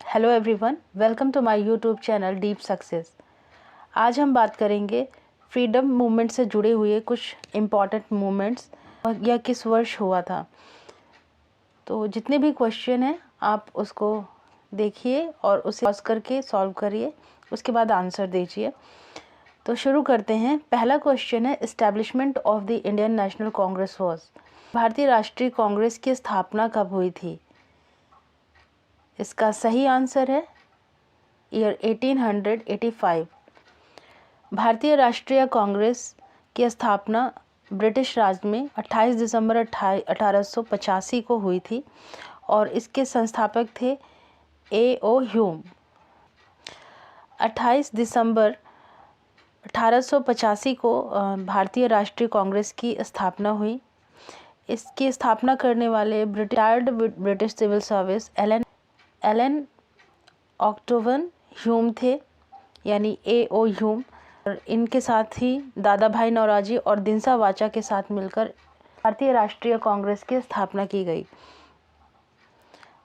Hello everyone, welcome to my YouTube channel Deep Success. आज हम बात करेंगे फ्रीडम मूवमेंट से जुड़े हुए कुछ इम्पॉर्टेंट मूवमेंट्स और यह किस वर्ष हुआ था। तो जितने भी क्वेश्चन हैं आप उसको देखिए और उसे पॉज करके सॉल्व करिए, उसके बाद आंसर दीजिए। तो शुरू करते हैं। पहला क्वेश्चन है, establishment of the Indian national Congress was. भारतीय राष्ट्रीय कांग्रेस की स्थापना कब हुई थी? इसका सही आंसर है ईयर 1885। भारतीय राष्ट्रीय कांग्रेस की स्थापना ब्रिटिश राज में 28 दिसंबर 1885 को हुई थी और इसके संस्थापक थे A.O. ह्यूम। 28 दिसंबर 1885 को भारतीय राष्ट्रीय कांग्रेस की स्थापना हुई। इसकी स्थापना करने वाले retired British civil service Allan Octavian Hume थे, यानी A.O. ह्यूम। और इनके साथ ही दादा भाई नौरोजी और दिनसा वाचा के साथ मिलकर भारतीय राष्ट्रीय कांग्रेस की स्थापना की गई।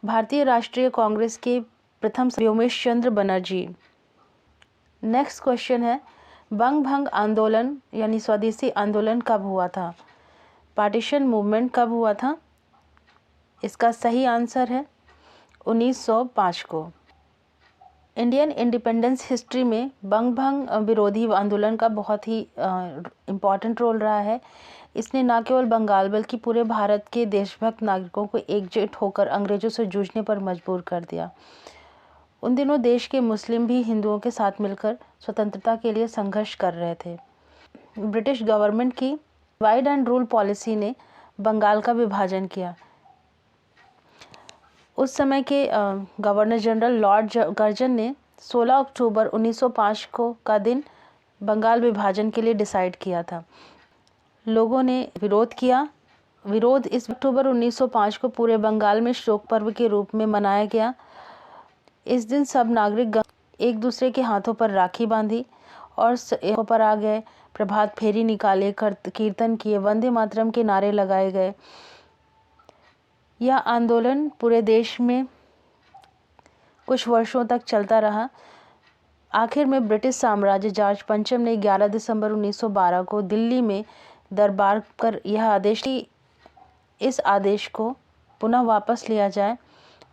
भारतीय राष्ट्रीय कांग्रेस के प्रथम व्योमेश चंद्र बनर्जी। नेक्स्ट क्वेश्चन है, बंग भंग आंदोलन यानी स्वदेशी आंदोलन कब हुआ था? पार्टीशन मूवमेंट कब हुआ था? इसका सही आंसर है 1905 को। इंडियन इंडिपेंडेंस हिस्ट्री में बंग भंग विरोधी आंदोलन का बहुत ही इम्पॉर्टेंट रोल रहा है। इसने न केवल बंगाल बल्कि पूरे भारत के देशभक्त नागरिकों को एकजुट होकर अंग्रेजों से जूझने पर मजबूर कर दिया। उन दिनों देश के मुस्लिम भी हिंदुओं के साथ मिलकर स्वतंत्रता के लिए संघर्ष कर रहे थे। ब्रिटिश गवर्नमेंट की डिवाइड एंड रूल पॉलिसी ने बंगाल का विभाजन किया। उस समय के गवर्नर जनरल लॉर्ड कर्जन ने 16 अक्टूबर 1905 का दिन बंगाल विभाजन के लिए डिसाइड किया था। लोगों ने विरोध किया। इस अक्टूबर 1905 को पूरे बंगाल में शोक पर्व के रूप में मनाया गया। इस दिन सब नागरिक एक दूसरे के हाथों पर राखी बांधी और पर आ गए, प्रभात फेरी निकाले, कीर्तन किए, वंदे मातरम के नारे लगाए गए। यह आंदोलन पूरे देश में कुछ वर्षों तक चलता रहा। आखिर में ब्रिटिश साम्राज्य जॉर्ज पंचम ने 11 दिसंबर 1912 को दिल्ली में दरबार कर यह आदेश कि इस आदेश को पुनः वापस लिया जाए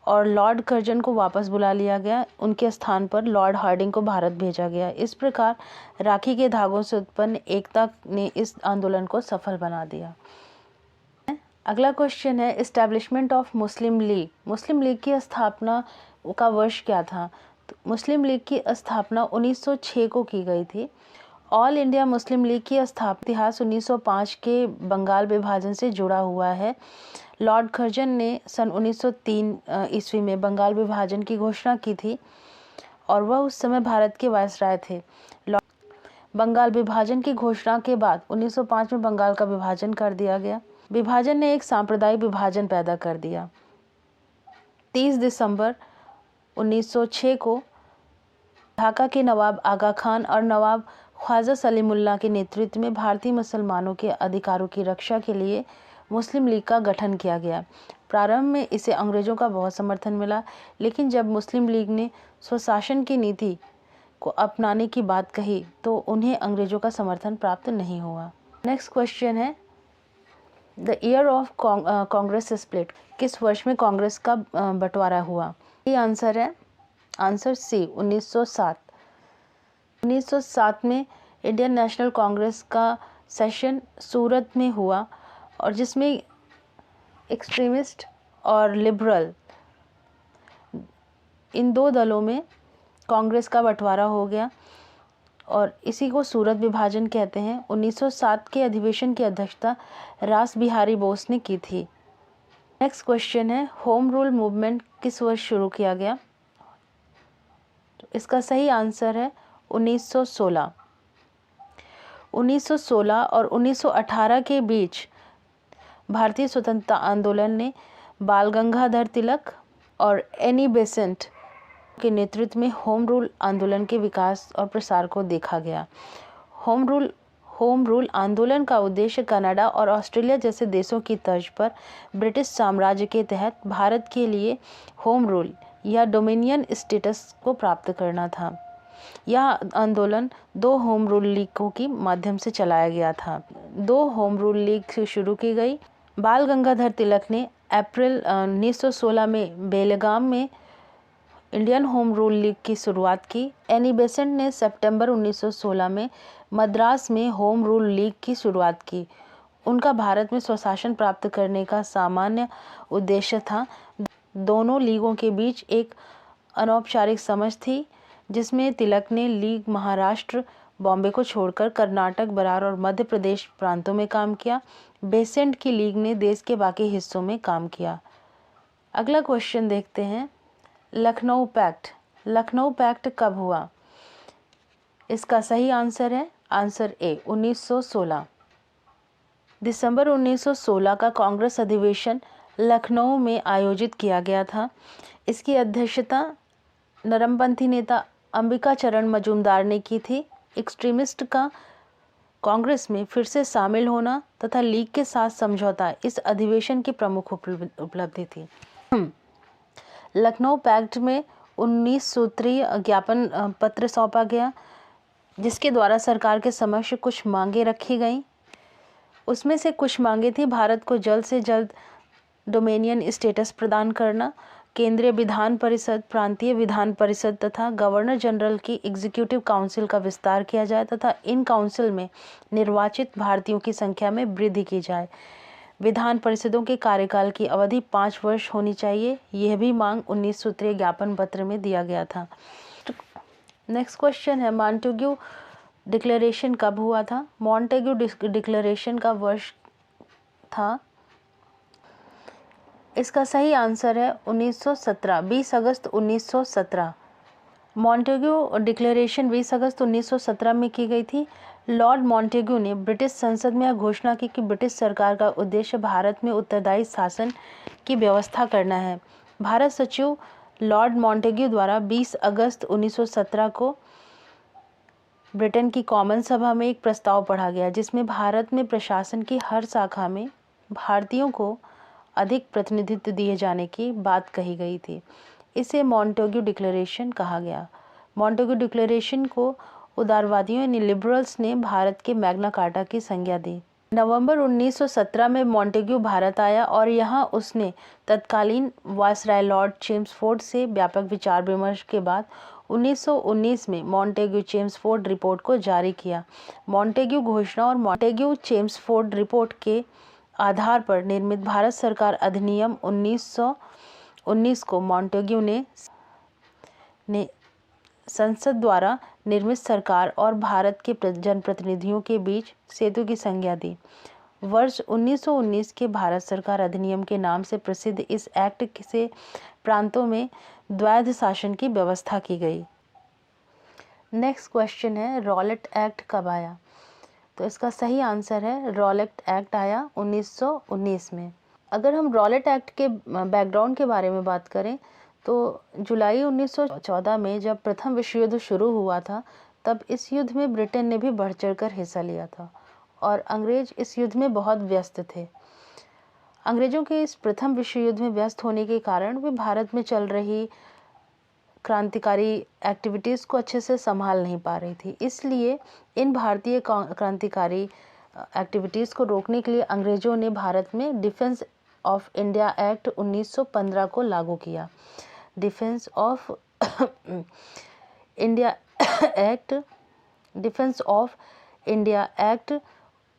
और लॉर्ड कर्जन को वापस बुला लिया गया। उनके स्थान पर लॉर्ड हार्डिंग को भारत भेजा गया। इस प्रकार राखी के धागों से उत्पन्न एकता ने इस आंदोलन को सफल बना दिया। अगला क्वेश्चन है, establishment of Muslim league. Muslim league की स्थापना का वर्ष क्या था? तो मुस्लिम लीग की स्थापना 1906 को की गई थी। ऑल इंडिया मुस्लिम लीग की स्थापना इतिहास 1905 के बंगाल विभाजन से जुड़ा हुआ है। लॉर्ड कर्जन ने सन 1903 ईस्वी में बंगाल विभाजन की घोषणा की थी और वह उस समय भारत के वायसराय थे। बंगाल विभाजन की घोषणा के बाद 1905 में बंगाल का विभाजन कर दिया गया। विभाजन ने एक सांप्रदायिक विभाजन पैदा कर दिया। 30 दिसंबर 1906 को ढाका के नवाब आगा खान और नवाब ख्वाजा सलीमुल्लाह के नेतृत्व में भारतीय मुसलमानों के अधिकारों की रक्षा के लिए मुस्लिम लीग का गठन किया गया। प्रारंभ में इसे अंग्रेजों का बहुत समर्थन मिला, लेकिन जब मुस्लिम लीग ने स्वशासन की नीति को अपनाने की बात कही तो उन्हें अंग्रेजों का समर्थन प्राप्त नहीं हुआ। नेक्स्ट क्वेश्चन है, the year of Congress split. किस वर्ष में कांग्रेस का बंटवारा हुआ? ये आंसर है आंसर सी 1907। 1907 में इंडियन नेशनल कांग्रेस का सेशन सूरत में हुआ और जिसमें एक्सट्रीमिस्ट और लिबरल इन दो दलों में कांग्रेस का बंटवारा हो गया और इसी को सूरत विभाजन कहते हैं। 1907 के अधिवेशन की अध्यक्षता रास बिहारी बोस ने की थी। नेक्स्ट क्वेश्चन है, होम रूल मूवमेंट किस वर्ष शुरू किया गया? तो इसका सही आंसर है 1916। 1916 और 1918 के बीच भारतीय स्वतंत्रता आंदोलन ने बाल गंगाधर तिलक और एनी बेसेंट के नेतृत्व में होम रूल आंदोलन के विकास और प्रसार को देखा गया। होम रूल आंदोलन का उद्देश्य कनाडा और ऑस्ट्रेलिया जैसे देशों की तर्ज पर ब्रिटिश साम्राज्य के तहत भारत के लिए होम रूल या डोमिनियन स्टेटस को प्राप्त करना था। यह आंदोलन 2 होम रूल लीगों के माध्यम से चलाया गया था। 2 होम रूल लीग से शुरू की गई। बाल गंगाधर तिलक ने अप्रैल 1916 में बेलगाम में इंडियन होम रूल लीग की शुरुआत की। एनी बेसेंट ने सितंबर 1916 में मद्रास में होम रूल लीग की शुरुआत की। उनका भारत में स्वशासन प्राप्त करने का सामान्य उद्देश्य था। दोनों लीगों के बीच एक अनौपचारिक समझ थी, जिसमें तिलक ने लीग महाराष्ट्र, बॉम्बे को छोड़कर कर्नाटक, बरार और मध्य प्रदेश प्रांतों में काम किया। बेसेंट की लीग ने देश के बाकी हिस्सों में काम किया। अगला क्वेश्चन देखते हैं, लखनऊ पैक्ट। लखनऊ पैक्ट कब हुआ? इसका सही आंसर है आंसर ए 1916। दिसंबर 1916 का कांग्रेस अधिवेशन लखनऊ में आयोजित किया गया था। इसकी अध्यक्षता नरमपंथी नेता अंबिका चरण मजूमदार ने की थी। एक्सट्रीमिस्ट का कांग्रेस में फिर से शामिल होना तथा लीग के साथ समझौता इस अधिवेशन की प्रमुख उपलब्धि थी। लखनऊ पैक्ट में 19 सूत्रीय ज्ञापन पत्र सौंपा गया, जिसके द्वारा सरकार के समक्ष कुछ मांगे रखी गईं। उसमें से कुछ मांगे थी भारत को जल्द से जल्द डोमिनियन स्टेटस प्रदान करना, केंद्रीय विधान परिषद, प्रांतीय विधान परिषद तथा गवर्नर जनरल की एग्जीक्यूटिव काउंसिल का विस्तार किया जाए तथा इन काउंसिल में निर्वाचित भारतीयों की संख्या में वृद्धि की जाए। विधान परिषदों के कार्यकाल की अवधि 5 वर्ष होनी चाहिए। यह भी मांग 19 सूत्रीय ज्ञापन पत्र में दिया गया था। नेक्स्ट क्वेश्चन है, मॉन्टेग्यू डिक्लेरेशन कब हुआ था? मॉन्टेग्यू डिक्लेरेशन का वर्ष था, इसका सही आंसर है 1917, 20 अगस्त 1917। मॉन्टेग्यू डिक्लेरेशन 20 अगस्त 1917 में की गई थी। लॉर्ड मॉन्टेग्यू ने ब्रिटिश संसद में यह घोषणा की कि ब्रिटिश सरकार का उद्देश्य भारत में उत्तरदायी शासन की व्यवस्था करना है। भारत सचिव लॉर्ड मॉन्टेग्यू द्वारा 20 अगस्त 1917 को ब्रिटेन की कॉमन सभा में एक प्रस्ताव पढ़ा गया, जिसमें भारत में प्रशासन की हर शाखा में भारतीयों को अधिक प्रतिनिधित्व दिए जाने की बात कही गई थी। इसे मॉन्टेग्यू डिक्लेरेशन कहा गया। मॉन्टेग्यू डिक्लेरेशन को उदारवादियों यानी लिबरल्स ने भारत के मैग्ना कार्टा की संज्ञा दी। नवंबर 1917 में मॉन्टेग्यू भारत आया और यहाँ उसने तत्कालीन वायसराय लॉर्ड चेम्सफोर्ड से व्यापक विचार विमर्श के बाद 1919 में मॉन्टेग्यू चेम्सफोर्ड रिपोर्ट को जारी किया। मॉन्टेग्यू घोषणा और मॉन्टेग्यू चेम्सफोर्ड रिपोर्ट के आधार पर निर्मित भारत सरकार अधिनियम 1919 को मॉन्टेग्यू ने संसद द्वारा निर्मित सरकार और भारत के जनप्रतिनिधियों के बीच सेतु की संज्ञा दी। वर्ष 1919 के भारत सरकार अधिनियम के नाम से प्रसिद्ध इस एक्ट से प्रांतों में द्वैध शासन की व्यवस्था की गई। नेक्स्ट क्वेश्चन है, रॉलेट एक्ट कब आया? तो इसका सही आंसर है रॉलेट एक्ट आया 1919 में। अगर हम रॉलेट एक्ट के बैकग्राउंड के बारे में बात करें तो जुलाई 1914 में जब प्रथम विश्व युद्ध शुरू हुआ था, तब इस युद्ध में ब्रिटेन ने भी बढ़ चढ़कर हिस्सा लिया था और अंग्रेज इस युद्ध में बहुत व्यस्त थे। अंग्रेजों के इस प्रथम विश्व युद्ध में व्यस्त होने के कारण वे भारत में चल रही क्रांतिकारी एक्टिविटीज़ को अच्छे से संभाल नहीं पा रही थी। इसलिए इन भारतीय क्रांतिकारी एक्टिविटीज़ को रोकने के लिए अंग्रेज़ों ने भारत में डिफेंस ऑफ इंडिया एक्ट 1915 को लागू किया। डिफेंस ऑफ इंडिया एक्ट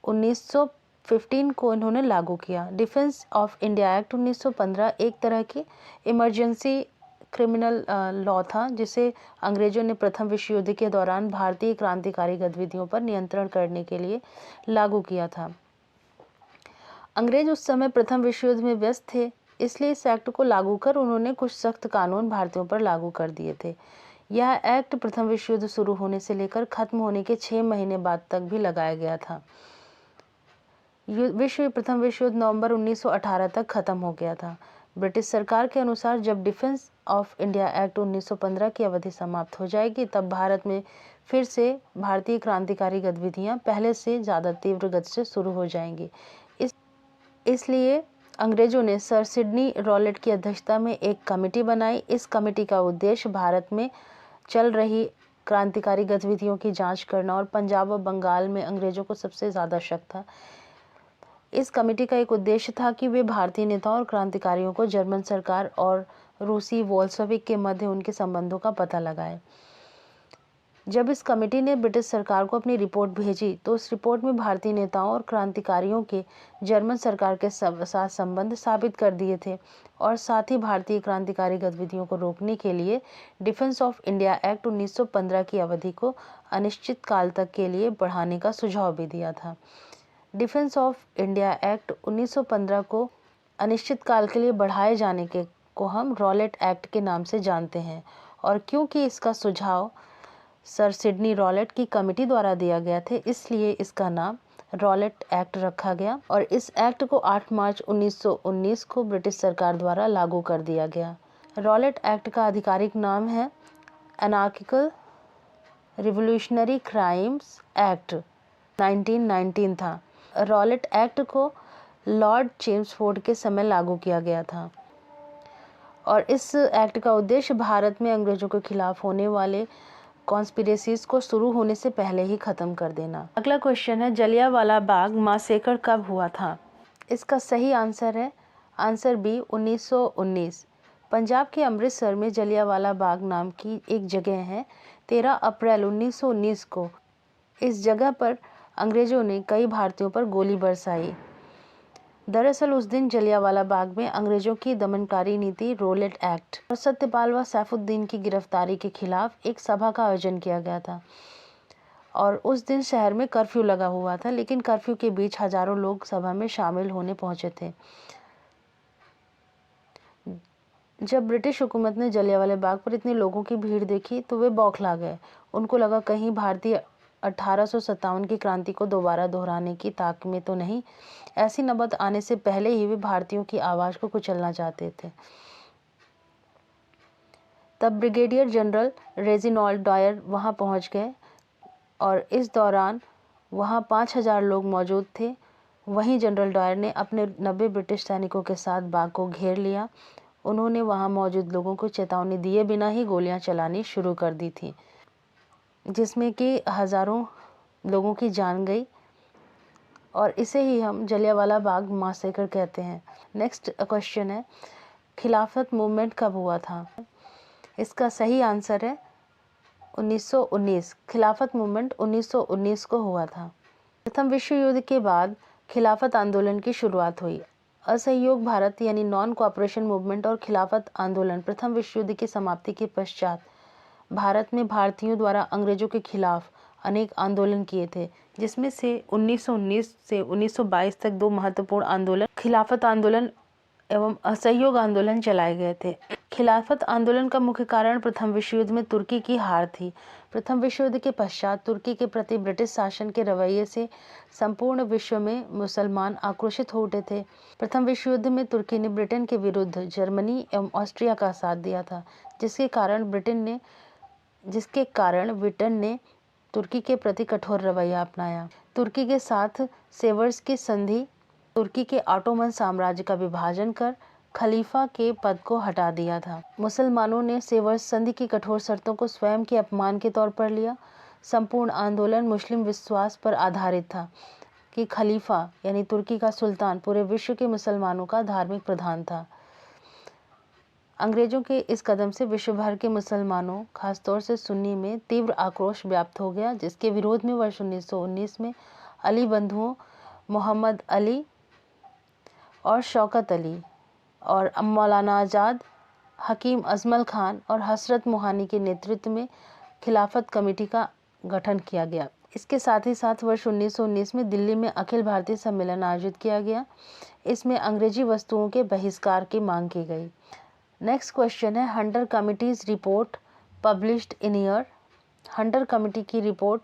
1915 को इन्होंने लागू किया। डिफेंस ऑफ इंडिया एक्ट 1915 एक तरह की इमरजेंसी क्रिमिनल लॉ था, जिसे अंग्रेजों ने प्रथम विश्व युद्ध के दौरान भारतीय क्रांतिकारी गतिविधियों पर नियंत्रण करने के लिए लागू किया था। अंग्रेज उस समय प्रथम विश्व युद्ध में व्यस्त थे, इसलिए इस एक्ट को लागू कर उन्होंने कुछ सख्त कानून भारतीयों पर लागू कर दिए थे। यह एक्ट प्रथम विश्व युद्ध शुरू होने से लेकर खत्म होने के 6 महीने बाद तक भी लगाया गया था। प्रथम विश्व युद्ध नवंबर 1918 तक खत्म हो गया था। ब्रिटिश सरकार के अनुसार जब डिफेंस ऑफ इंडिया एक्ट 1915 की अवधि समाप्त हो जाएगी, तब भारत में फिर से भारतीय क्रांतिकारी गतिविधियां पहले से ज़्यादा तीव्र गति से शुरू हो जाएंगी। इसलिए अंग्रेजों ने सर सिडनी रॉलेट की अध्यक्षता में एक कमेटी बनाई। इस कमेटी का उद्देश्य भारत में चल रही क्रांतिकारी गतिविधियों की जांच करना और पंजाब और बंगाल में अंग्रेजों को सबसे ज़्यादा शक था। इस कमेटी का एक उद्देश्य था कि वे भारतीय नेताओं और क्रांतिकारियों को जर्मन सरकार और रूसी बोल्शेविक के मध्य उनके संबंधों का पता लगाए। जब इस कमेटी ने ब्रिटिश सरकार को अपनी रिपोर्ट भेजी तो उस रिपोर्ट में भारतीय नेताओं और क्रांतिकारियों के जर्मन सरकार के साथ संबंध साबित कर दिए थे और साथ ही भारतीय क्रांतिकारी गतिविधियों को रोकने के लिए डिफेंस ऑफ इंडिया एक्ट 1915 की अवधि को अनिश्चित काल तक के लिए बढ़ाने का सुझाव भी दिया था। डिफेंस ऑफ इंडिया एक्ट 1915 को अनिश्चित काल के लिए बढ़ाए जाने के को हम रॉलेट एक्ट के नाम से जानते हैं और क्योंकि इसका सुझाव सर सिडनी रॉलेट की कमेटी द्वारा दिया गया थे इसलिए इसका नाम रॉलेट एक्ट रखा गया और इस एक्ट को 8 मार्च 1919 को ब्रिटिश सरकार द्वारा लागू कर दिया गया। रॉलेट एक्ट का आधिकारिक नाम है एनार्किकल रिवोल्यूशनरी क्राइम्स एक्ट 1919 था। रॉलेट एक्ट को लॉर्ड चेम्सफोर्ड के समय लागू किया गया था और इस एक्ट का उद्देश्य भारत में अंग्रेजों के खिलाफ होने वाले कॉन्स्पिरेसीज को शुरू होने से पहले ही खत्म कर देना। अगला क्वेश्चन है जलियांवाला बाग मैसेकर कब हुआ था? इसका सही आंसर है आंसर बी 1919। पंजाब के अमृतसर में जलियांवाला बाग नाम की एक जगह है। 13 अप्रैल 1919 को इस जगह पर अंग्रेजों ने कई भारतीयों पर गोली बरसाई। दरअसल उस दिन जलियांवाला बाग में अंग्रेजों की दमनकारी नीति रॉलेट एक्ट और सत्यपाल व सैफुद्दीन की गिरफ्तारी के खिलाफ एक सभा का आयोजन किया गया था और उस दिन शहर में कर्फ्यू लगा हुआ था, लेकिन कर्फ्यू के बीच हजारों लोग सभा में शामिल होने पहुंचे थे। जब ब्रिटिश हुकूमत ने जलियांवाला बाग पर इतने लोगों की भीड़ देखी तो वे बौखला गए। उनको लगा कहीं भारतीय 1857 की क्रांति को दोबारा दोहराने की ताक में तो नहीं। ऐसी नौबत आने से पहले ही वे भारतीयों की आवाज़ को कुचलना चाहते थे। तब ब्रिगेडियर जनरल रेजिनॉल्ड डायर वहां पहुंच गए और इस दौरान वहां 5000 लोग मौजूद थे। वहीं जनरल डायर ने अपने 90 ब्रिटिश सैनिकों के साथ बाग को घेर लिया। उन्होंने वहां मौजूद लोगों को चेतावनी दिए बिना ही गोलियां चलानी शुरू कर दी थी, जिसमें कि हज़ारों लोगों की जान गई और इसे ही हम जलियांवाला बाग मैसेकर कहते हैं। नेक्स्ट क्वेश्चन है खिलाफत मूवमेंट कब हुआ था? इसका सही आंसर है 1919। खिलाफत मूवमेंट 1919 को हुआ था। प्रथम विश्व युद्ध के बाद खिलाफत आंदोलन की शुरुआत हुई। असहयोग भारत यानी नॉन कोऑपरेशन मूवमेंट और खिलाफत आंदोलन प्रथम विश्व युद्ध की समाप्ति के पश्चात भारत में भारतीयों द्वारा अंग्रेजों के खिलाफ अनेक आंदोलन किए थे, जिसमें से 1919 से 1922 तक दो महत्वपूर्ण आंदोलन खिलाफत आंदोलन एवं असहयोग आंदोलन चलाए गए थे। खिलाफत आंदोलन का मुख्य कारण प्रथम विश्व युद्ध में तुर्की की हार थी। प्रथम विश्व युद्ध के पश्चात तुर्की के प्रति ब्रिटिश शासन के रवैये से संपूर्ण विश्व में मुसलमान आक्रोशित हो उठे थे। प्रथम विश्व युद्ध में तुर्की ने ब्रिटेन के विरुद्ध जर्मनी एवं ऑस्ट्रिया का साथ दिया था, जिसके कारण ब्रिटेन ने तुर्की के प्रति कठोर रवैया अपनाया। तुर्की के साथ सेवर्स की संधि तुर्की के ऑटोमन साम्राज्य का विभाजन कर खलीफा के पद को हटा दिया था। मुसलमानों ने सेवर्स संधि की कठोर शर्तों को स्वयं के अपमान के तौर पर लिया। संपूर्ण आंदोलन मुस्लिम विश्वास पर आधारित था कि खलीफा यानी तुर्की का सुल्तान पूरे विश्व के मुसलमानों का धार्मिक प्रधान था। अंग्रेजों के इस कदम से विश्व भर के मुसलमानों, खासतौर से सुन्नी में तीव्र आक्रोश व्याप्त हो गया, जिसके विरोध में वर्ष 1919 में अली बंधुओं मोहम्मद अली और शौकत अली और मौलाना आज़ाद, हकीम अजमल खान और हसरत मोहानी के नेतृत्व में खिलाफत कमेटी का गठन किया गया। इसके साथ ही साथ वर्ष 1919 में दिल्ली में अखिल भारतीय सम्मेलन आयोजित किया गया। इसमें अंग्रेजी वस्तुओं के बहिष्कार की मांग की गई। नेक्स्ट क्वेश्चन है Hunter committees report published in year. Hunter committee की रिपोर्ट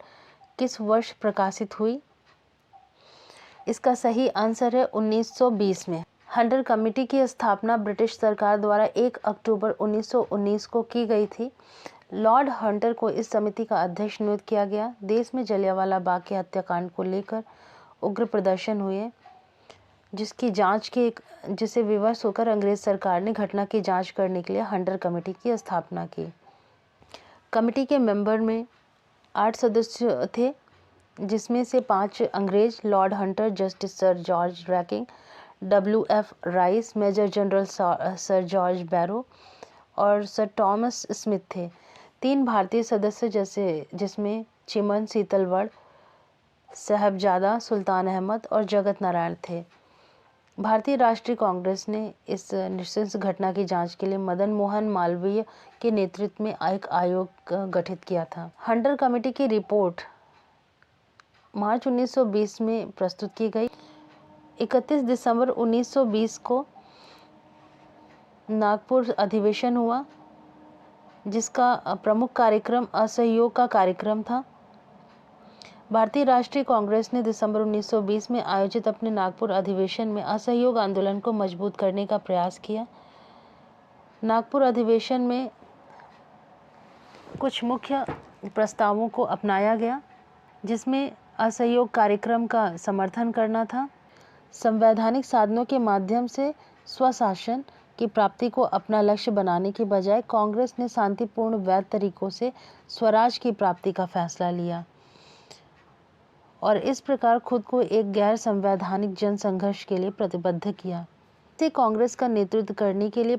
किस वर्ष प्रकाशित हुई? इसका सही आंसर है 1920 में। हंटर कमेटी की स्थापना ब्रिटिश सरकार द्वारा 1 अक्टूबर 1919 को की गई थी। लॉर्ड हंटर को इस समिति का अध्यक्ष नियुक्त किया गया। देश में जलियांवाला बाग के हत्याकांड को लेकर उग्र प्रदर्शन हुए। जिसे विवश होकर अंग्रेज सरकार ने घटना की जांच करने के लिए हंटर कमेटी की स्थापना की। कमेटी के मेंबर में 8 सदस्य थे, जिसमें से 5 अंग्रेज, Lord Hunter, Justice Sir George Rankin, WF Rice, Major General Sir George Barrow और सर थॉमस स्मिथ थे। 3 भारतीय सदस्य जिसमें चिमन सीतलवड़, साहबजादा सुल्तान अहमद और जगत नारायण थे। भारतीय राष्ट्रीय कांग्रेस ने इस नृशंस घटना की जांच के लिए मदन मोहन मालवीय के नेतृत्व में एक आयोग गठित किया था। हंटर कमेटी की रिपोर्ट मार्च 1920 में प्रस्तुत की गई। 31 दिसंबर 1920 को नागपुर अधिवेशन हुआ, जिसका प्रमुख कार्यक्रम असहयोग का कार्यक्रम था। भारतीय राष्ट्रीय कांग्रेस ने दिसंबर 1920 में आयोजित अपने नागपुर अधिवेशन में असहयोग आंदोलन को मजबूत करने का प्रयास किया। नागपुर अधिवेशन में कुछ मुख्य प्रस्तावों को अपनाया गया, जिसमें असहयोग कार्यक्रम का समर्थन करना था। संवैधानिक साधनों के माध्यम से स्वशासन की प्राप्ति को अपना लक्ष्य बनाने के बजाय कांग्रेस ने शांतिपूर्ण वैध तरीकों से स्वराज की प्राप्ति का फैसला लिया और इस प्रकार खुद को एक गैर संवैधानिक जन संघर्ष के लिए प्रतिबद्ध किया। इसे कांग्रेस का नेतृत्व करने के लिए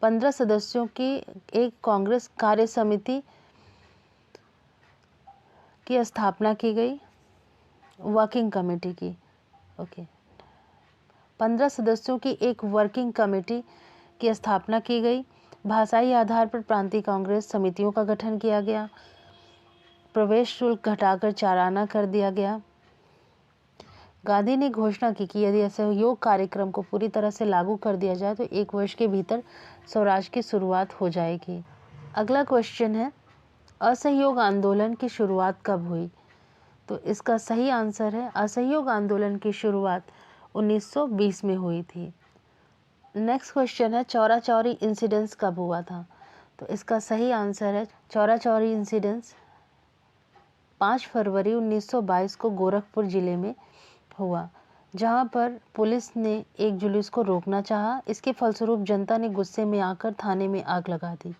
15 सदस्यों की एक कांग्रेस कार्य समिति की स्थापना की गई, वर्किंग कमेटी की। 15 सदस्यों की एक वर्किंग कमेटी की स्थापना की गई। भाषाई आधार पर प्रांतीय कांग्रेस समितियों का गठन किया गया। प्रवेश शुल्क घटाकर 4 आना कर दिया गया। गांधी ने घोषणा की कि यदि असहयोग कार्यक्रम को पूरी तरह से लागू कर दिया जाए तो 1 वर्ष के भीतर स्वराज की शुरुआत हो जाएगी। अगला क्वेश्चन है, असहयोग आंदोलन की शुरुआत कब हुई? तो इसका सही आंसर है, असहयोग आंदोलन की शुरुआत 1920 में हुई थी। नेक्स्ट क्वेश्चन है, चौरा चौरी इंसिडेंस कब हुआ था? तो इसका सही आंसर है, चौरा चौरी इंसिडेंस 5 फरवरी 1922 को गोरखपुर जिले में हुआ, जहां पर पुलिस ने एक जुलूस को रोकना चाहा। इसके फलस्वरूप जनता ने गुस्से में आकर थाने में आग लगा दी,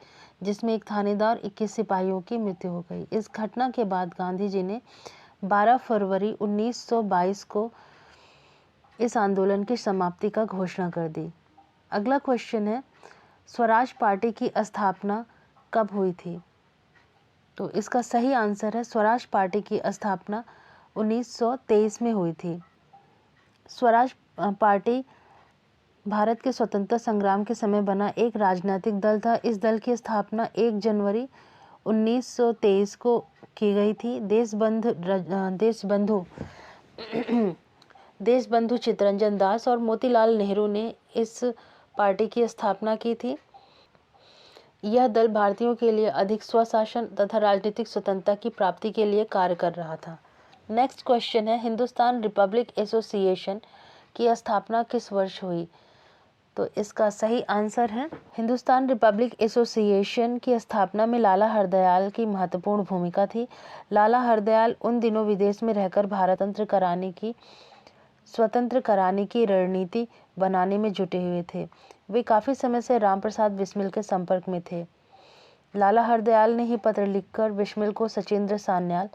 जिसमें एक थानेदार 21 सिपाहियों की मृत्यु हो गई। इस घटना के बाद गांधी जी ने 12 फरवरी 1922 को इस आंदोलन की समाप्ति का घोषणा कर दी। अगला क्वेश्चन है, स्वराज पार्टी की स्थापना कब हुई थी? तो इसका सही आंसर है, स्वराज पार्टी की स्थापना 1923 में हुई थी। स्वराज पार्टी भारत के स्वतंत्रता संग्राम के समय बना एक राजनीतिक दल था। इस दल की स्थापना 1 जनवरी 1923 को की गई थी। देशबंधु चित्तरंजन दास और मोतीलाल नेहरू ने इस पार्टी की स्थापना की थी। यह दल भारतीयों के लिए अधिक स्वशासन तथा राजनीतिक स्वतंत्रता की प्राप्ति के लिए कार्य कर रहा था। नेक्स्ट क्वेश्चन है, हिंदुस्तान रिपब्लिक एसोसिएशन की स्थापना किस वर्ष हुई? तो इसका सही आंसर है, हिंदुस्तान रिपब्लिक एसोसिएशन की स्थापना में लाला हरदयाल की महत्वपूर्ण भूमिका थी। लाला हरदयाल उन दिनों विदेश में रहकर भारत स्वतंत्र कराने की रणनीति बनाने में जुटे हुए थे। वे काफ़ी समय से राम प्रसाद बिस्मिल के संपर्क में थे। लाला हरदयाल ने ही पत्र लिखकर बिस्मिल को सचिंद्र सान्याल,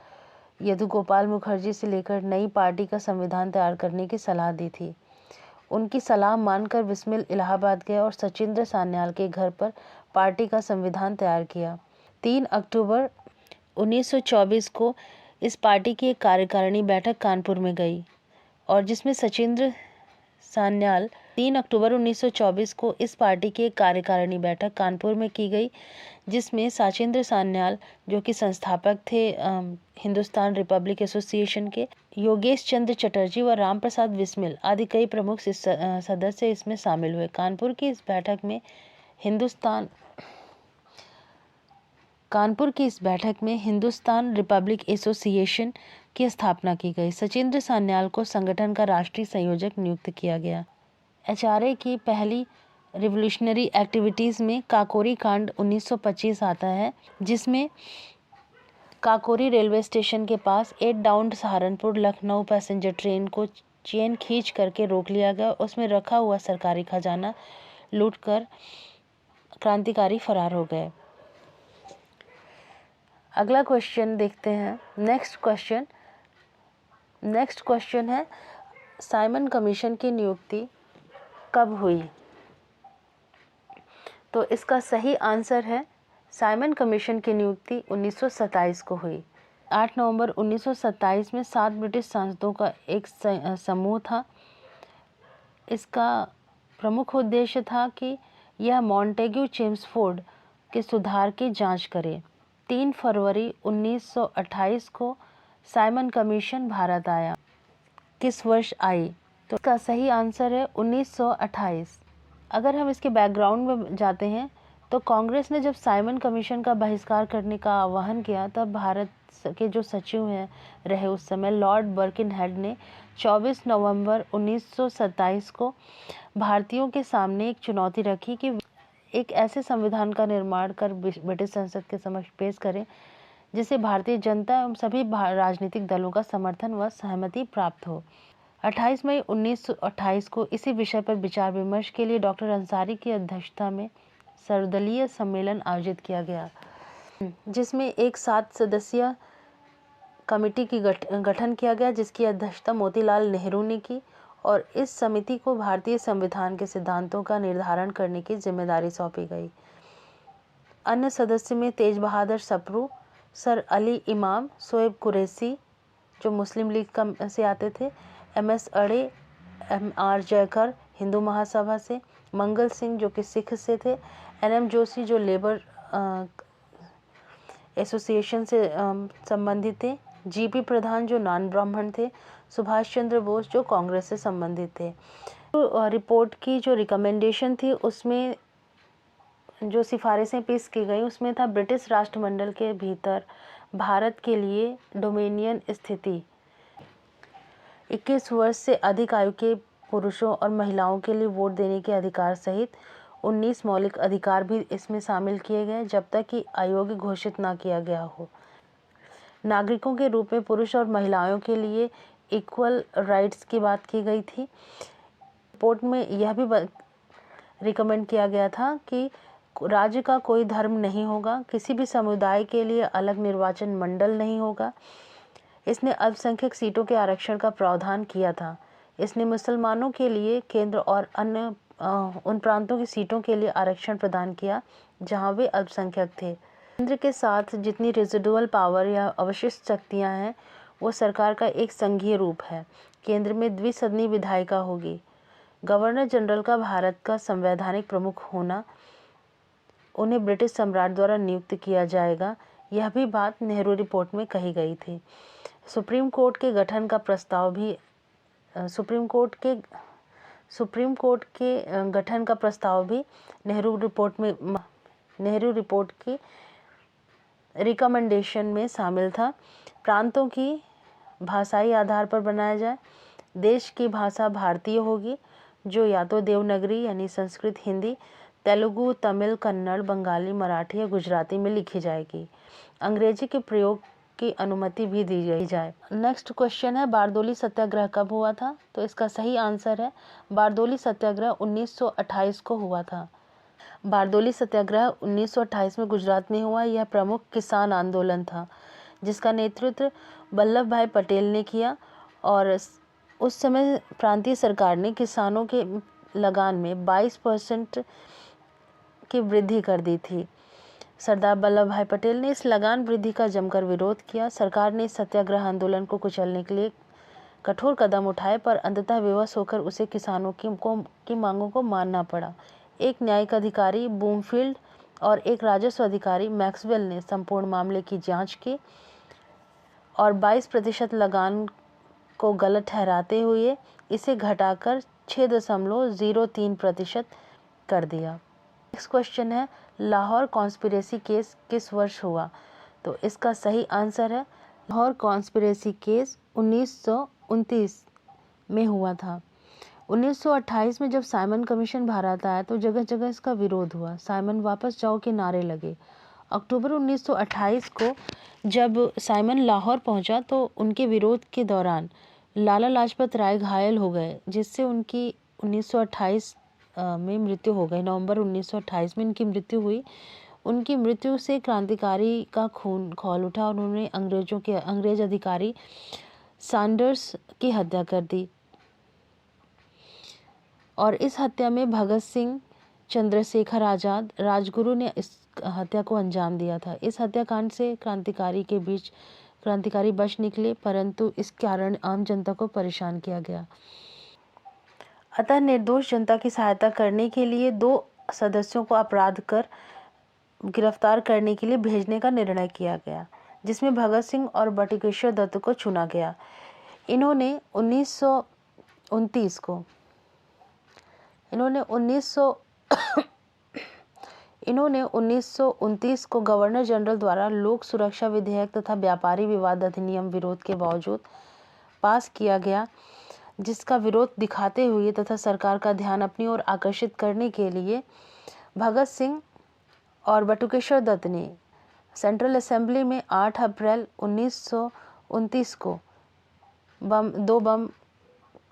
यदुगोपाल मुखर्जी से लेकर नई पार्टी का संविधान तैयार करने की सलाह दी थी। उनकी सलाह मानकर बिस्मिल इलाहाबाद गया और सचिंद्र सान्याल के घर पर पार्टी का संविधान तैयार किया। 3 अक्टूबर 1924 को इस पार्टी की एक कार्यकारिणी बैठक कानपुर में गई और जिसमें सचिंद्र सान्याल 3 अक्टूबर 1924 को इस पार्टी की एक कार्यकारिणी बैठक कानपुर में की गई, जिसमें सचिंद्र सान्याल जो कि संस्थापक थे हिंदुस्तान रिपब्लिक एसोसिएशन के, योगेश चंद्र चटर्जी व राम प्रसाद बिस्मिल आदि कई प्रमुख सदस्य इसमें शामिल हुए। कानपुर की इस बैठक में हिंदुस्तान रिपब्लिक एसोसिएशन की स्थापना की गई। सचिंद्र सान्याल को संगठन का राष्ट्रीय संयोजक नियुक्त किया गया। HRA की पहली रिवोल्यूशनरी एक्टिविटीज़ में काकोरी कांड 1925 आता है, जिसमें काकोरी रेलवे स्टेशन के पास 8 down Saharanpur Lucknow passenger train को चेन खींच करके रोक लिया गया। उसमें रखा हुआ सरकारी खजाना लूटकर क्रांतिकारी फरार हो गए। अगला क्वेश्चन देखते हैं। नेक्स्ट क्वेश्चन है साइमन कमीशन की नियुक्ति कब हुई? तो इसका सही आंसर है साइमन कमीशन की नियुक्ति 1927 को हुई। 8 नवंबर 1927 में 7 ब्रिटिश सांसदों का एक समूह था। इसका प्रमुख उद्देश्य था कि यह मॉन्टेग्यू चेम्सफोर्ड के सुधार की जांच करे। 3 फरवरी 1928 को साइमन कमीशन भारत आया। किस वर्ष आई? तो इसका सही आंसर है 1928। अगर हम इसके बैकग्राउंड में जाते हैं तो कांग्रेस ने जब साइमन कमीशन का बहिष्कार करने का आह्वान किया तब भारत के जो सचिव हैं रहे उस समय लॉर्ड बर्किनहेड ने 24 नवंबर 1927 को भारतीयों के सामने एक चुनौती रखी कि एक ऐसे संविधान का निर्माण कर ब्रिटिश संसद के समक्ष पेश करें जिसे भारतीय जनता एवं सभी राजनीतिक दलों का समर्थन व सहमति प्राप्त हो। 28 मई 1928 को इसी विषय पर विचार विमर्श के लिए डॉक्टर अंसारी की अध्यक्षता में सर्वदलीय सम्मेलन आयोजित किया गया, जिसमें एक 7 सदस्यीय कमेटी की गठन किया गया, जिसकी अध्यक्षता मोतीलाल नेहरू ने की और इस समिति को भारतीय संविधान के सिद्धांतों का निर्धारण करने की जिम्मेदारी सौंपी गई। अन्य सदस्य में तेज बहादुर सप्रू, सर अली इमाम, शोएब कुरैशी जो मुस्लिम लीग से आते थे, MS अड़े, MR जयकर हिंदू महासभा से, मंगल सिंह जो कि सिख से थे, NM जोशी जो लेबर एसोसिएशन से संबंधित थे, GP प्रधान जो नॉन ब्राह्मण थे, सुभाष चंद्र बोस जो कांग्रेस से संबंधित थे। तो रिपोर्ट की जो रिकमेंडेशन थी उसमें जो सिफारिशें पेश की गई उसमें था ब्रिटिश राष्ट्रमंडल के भीतर भारत के लिए डोमिनियन स्थिति, 21 वर्ष से अधिक आयु के पुरुषों और महिलाओं के लिए वोट देने के अधिकार सहित 19 मौलिक अधिकार भी इसमें शामिल किए गए जब तक कि अयोग्य घोषित न किया गया हो। नागरिकों के रूप में पुरुष और महिलाओं के लिए इक्वल राइट्स की बात की गई थी। रिपोर्ट में यह भी रिकमेंड किया गया था कि राज्य का कोई धर्म नहीं होगा, किसी भी समुदाय के लिए अलग निर्वाचन मंडल नहीं होगा। इसने अल्पसंख्यक सीटों के आरक्षण का प्रावधान किया था। इसने मुसलमानों के लिए केंद्र और अन्य उन प्रांतों की सीटों के लिए आरक्षण प्रदान किया जहां वे अल्पसंख्यक थे। केंद्र के साथ जितनी रेजिडुअल पावर या अवशिष्ट शक्तियां हैं वो सरकार का एक संघीय रूप है। केंद्र में द्विसदनी विधायिका होगी। गवर्नर जनरल का भारत का संवैधानिक प्रमुख होना, उन्हें ब्रिटिश सम्राट द्वारा नियुक्त किया जाएगा, यह भी बात नेहरू रिपोर्ट में कही गई थी। सुप्रीम कोर्ट के गठन का प्रस्ताव भी सुप्रीम कोर्ट के गठन का प्रस्ताव भी नेहरू रिपोर्ट की रिकमेंडेशन में शामिल था। प्रांतों की भाषाई आधार पर बनाया जाए। देश की भाषा भारतीय होगी जो या तो देवनागरी यानी संस्कृत, हिंदी, तेलुगु, तमिल, कन्नड़, बंगाली, मराठी या गुजराती में लिखी जाएगी। अंग्रेजी के प्रयोग की अनुमति भी दी जाए। नेक्स्ट क्वेश्चन है बारदोली सत्याग्रह कब हुआ था? तो इसका सही आंसर है बारदोली सत्याग्रह 1928 को हुआ था। बारदोली सत्याग्रह 1928 में गुजरात में हुआ। यह प्रमुख किसान आंदोलन था जिसका नेतृत्व वल्लभ भाई पटेल ने किया और उस समय प्रांतीय सरकार ने किसानों के लगान में 22% की वृद्धि कर दी थी। सरदार वल्लभ भाई पटेल ने इस लगान वृद्धि का जमकर विरोध किया। सरकार ने इस सत्याग्रह आंदोलन को कुचलने के लिए कठोर कदम उठाए पर अंततः विवश होकर उसे किसानों की मांगों को मानना पड़ा। एक न्यायिक अधिकारी बूमफील्ड और एक राजस्व अधिकारी मैक्सवेल ने संपूर्ण मामले की जांच की और 22% लगान को गलत ठहराते हुए इसे घटाकर 6.03% कर दिया। नेक्स्ट क्वेश्चन है लाहौर कॉन्स्पिरेसी केस किस वर्ष हुआ? तो इसका सही आंसर है लाहौर कॉन्स्पिरेसी केस 1929 में हुआ था। 1928 में जब साइमन कमीशन भारत आया तो जगह जगह इसका विरोध हुआ। साइमन वापस जाओ के नारे लगे। अक्टूबर 1928 को जब साइमन लाहौर पहुंचा तो उनके विरोध के दौरान लाला लाजपत राय घायल हो गए, जिससे उनकी 1928 में मृत्यु हो गई। नवंबर 1928 में इनकी मृत्यु हुई। उनकी मृत्यु से क्रांतिकारी का खून खौल उठा। उन्होंने अंग्रेज अधिकारी सैंडर्स की हत्या कर दी और इस हत्या में भगत सिंह, चंद्रशेखर आजाद, राजगुरु ने इस हत्या को अंजाम दिया था। इस हत्याकांड से क्रांतिकारी बच निकले, परंतु इस कारण आम जनता को परेशान किया गया। अतः निर्दोष जनता की सहायता करने के लिए 2 सदस्यों को अपराध कर गिरफ्तार करने के लिए भेजने का निर्णय किया गया, जिसमें भगत सिंह और बटुकेश्वर दत्त को चुना गया। इन्होंने 1929 को गवर्नर जनरल द्वारा लोक सुरक्षा विधेयक तथा व्यापारी विवाद अधिनियम विरोध के बावजूद पास किया गया, जिसका विरोध दिखाते हुए तथा सरकार का ध्यान अपनी ओर आकर्षित करने के लिए भगत सिंह और बटुकेश्वर दत्त ने सेंट्रल असेंबली में 8 अप्रैल 1929 को 2 बम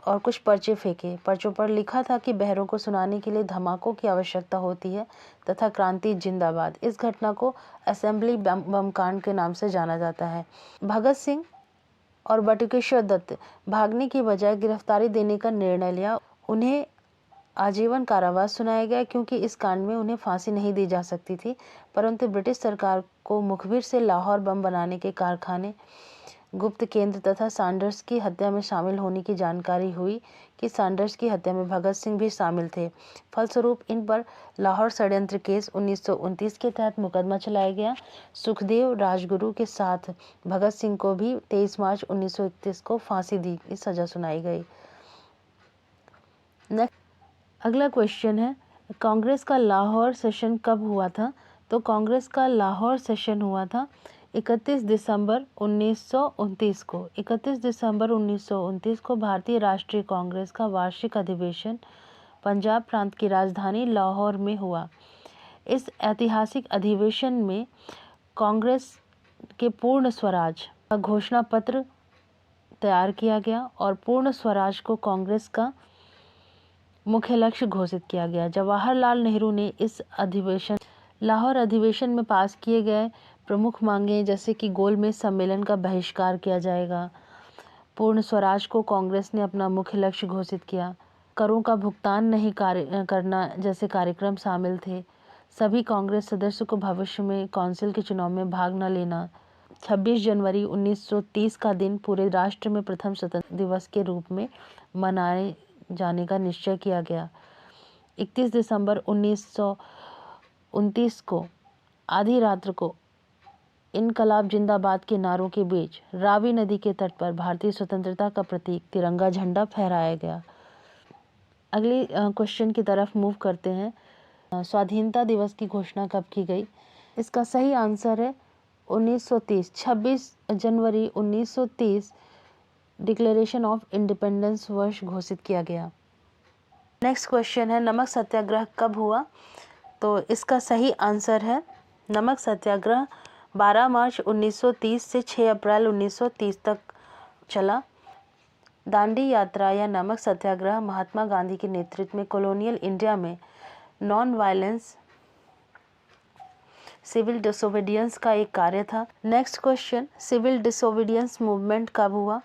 और कुछ पर्चे फेंके। पर्चों पर लिखा था कि बहरों को सुनाने के लिए धमाकों की आवश्यकता होती है तथा क्रांति जिंदाबाद। इस घटना को असेंबली बम कांड के नाम से जाना जाता है। भगत सिंह और बटुकेश्वर दत्त भागने की बजाय गिरफ्तारी देने का निर्णय लिया। उन्हें आजीवन कारावास सुनाया गया, क्योंकि इस कांड में उन्हें फांसी नहीं दी जा सकती थी। परंतु ब्रिटिश सरकार को मुखबिर से लाहौर बम बनाने के कारखाने, गुप्त केंद्र तथा सैंडर्स की हत्या में शामिल होने की जानकारी हुई कि सैंडर्स की हत्या में भगत सिंह भी शामिल थे। फलस्वरूप इन पर लाहौर षड्यंत्र केस 1929 के तहत मुकदमा चलाया गया। सुखदेव राजगुरु के साथ भगत सिंह को भी 23 मार्च 1931 को फांसी दी सजा सुनाई गई। अगला क्वेश्चन है, कांग्रेस का लाहौर सेशन कब हुआ था? तो कांग्रेस का लाहौर सेशन हुआ था 31 दिसंबर 1929 को। 31 दिसंबर 1929 को भारतीय राष्ट्रीय कांग्रेस का वार्षिक अधिवेशन पंजाब प्रांत की राजधानी लाहौर में हुआ। इस ऐतिहासिक अधिवेशन में कांग्रेस के पूर्ण स्वराज का घोषणा पत्र तैयार किया गया और पूर्ण स्वराज को कांग्रेस का मुख्य लक्ष्य घोषित किया गया। जवाहरलाल नेहरू ने इस लाहौर अधिवेशन में पास किए गए प्रमुख मांगे, जैसे कि गोलमेज सम्मेलन का बहिष्कार किया जाएगा, पूर्ण स्वराज को कांग्रेस ने अपना मुख्य लक्ष्य घोषित किया, करों का भुगतान नहीं करना जैसे कार्यक्रम शामिल थे, सभी कांग्रेस सदस्यों को भविष्य में काउंसिल के चुनाव में भाग न लेना, 26 जनवरी 1930 का दिन पूरे राष्ट्र में प्रथम स्वतंत्रता दिवस के रूप में मनाए जाने का निश्चय किया गया। 31 दिसंबर 1929 को आधी रात्र को इनकलाब जिंदाबाद के नारों के बीच रावी नदी के तट पर भारतीय स्वतंत्रता का प्रतीक तिरंगा झंडा फहराया गया। अगली क्वेश्चन की तरफ मूव करते हैं। स्वाधीनता दिवस की घोषणा कब की गई? इसका सही आंसर है 1930, 26 जनवरी 1930 डिक्लेरेशन ऑफ इंडिपेंडेंस वर्ष घोषित किया गया। नेक्स्ट क्वेश्चन है, नमक सत्याग्रह कब हुआ? तो इसका सही आंसर है नमक सत्याग्रह 12 मार्च 1930 से 6 अप्रैल 1930 तक चला। दांडी यात्रा या नमक सत्याग्रह महात्मा गांधी के नेतृत्व में कॉलोनियल इंडिया में नॉन वायलेंस सिविल डिसोबीडियंस का एक कार्य था। Next question, civil disobedience movement कब हुआ?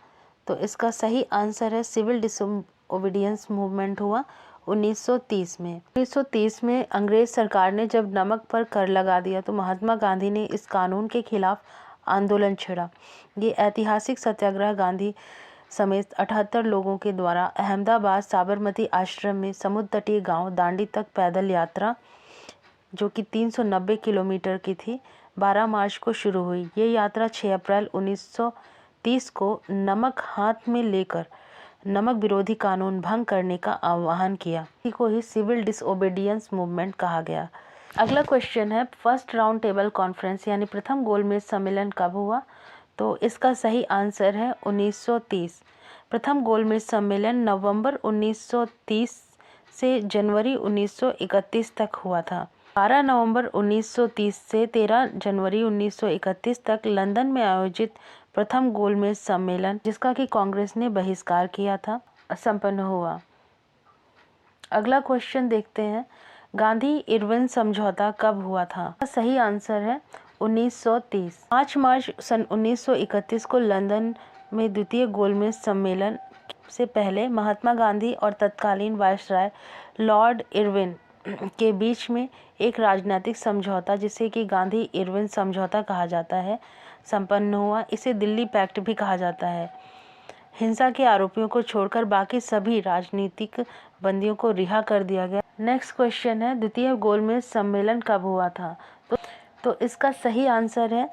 तो इसका सही आंसर है सिविल डिसोबीडियंस मूवमेंट हुआ 1930 में। 1930 में अंग्रेज सरकार ने जब नमक पर कर लगा दिया तो महात्मा गांधी ने इस कानून के खिलाफ आंदोलन छेड़ा। ये ऐतिहासिक सत्याग्रह गांधी समेत 78 लोगों के द्वारा अहमदाबाद साबरमती आश्रम में समुद्र तटीय गांव दांडी तक पैदल यात्रा, जो कि 390 किलोमीटर की थी, 12 मार्च को शुरू हुई। ये यात्रा 6 अप्रैल 1930 को नमक हाथ में लेकर नमक विरोधी कानून भंग करने का आह्वान किया। इसी को ही सिविल डिसओबीडियंस मूवमेंट कहा गया। अगला क्वेश्चन है, फर्स्ट राउंड टेबल कॉन्फ्रेंस यानी प्रथम गोलमेज सम्मेलन कब हुआ? तो इसका सही आंसर है 1930। प्रथम गोलमेज सम्मेलन नवंबर 1930 से जनवरी 1931 तक हुआ था। 12 नवंबर 1930 से 13 जनवरी 1931 तक लंदन में आयोजित प्रथम गोलमेज सम्मेलन, जिसका कि कांग्रेस ने बहिष्कार किया था, संपन्न हुआ। अगला क्वेश्चन देखते हैं, गांधी इरविन समझौता कब हुआ था? सही आंसर है 1930। 5 मार्च सन 1931 को लंदन में द्वितीय गोलमेज सम्मेलन से पहले महात्मा गांधी और तत्कालीन वायसराय लॉर्ड इरविन के बीच में एक राजनीतिक समझौता, जिसे कि गांधी इरविन समझौता कहा जाता है, संपन्न हुआ। इसे दिल्ली पैक्ट भी कहा जाता है। हिंसा के आरोपियों को छोड़कर बाकी सभी राजनीतिक बंदियों को रिहा कर दिया गया। नेक्स्ट क्वेश्चन है, द्वितीय गोलमेज सम्मेलन कब हुआ था? तो इसका सही आंसर है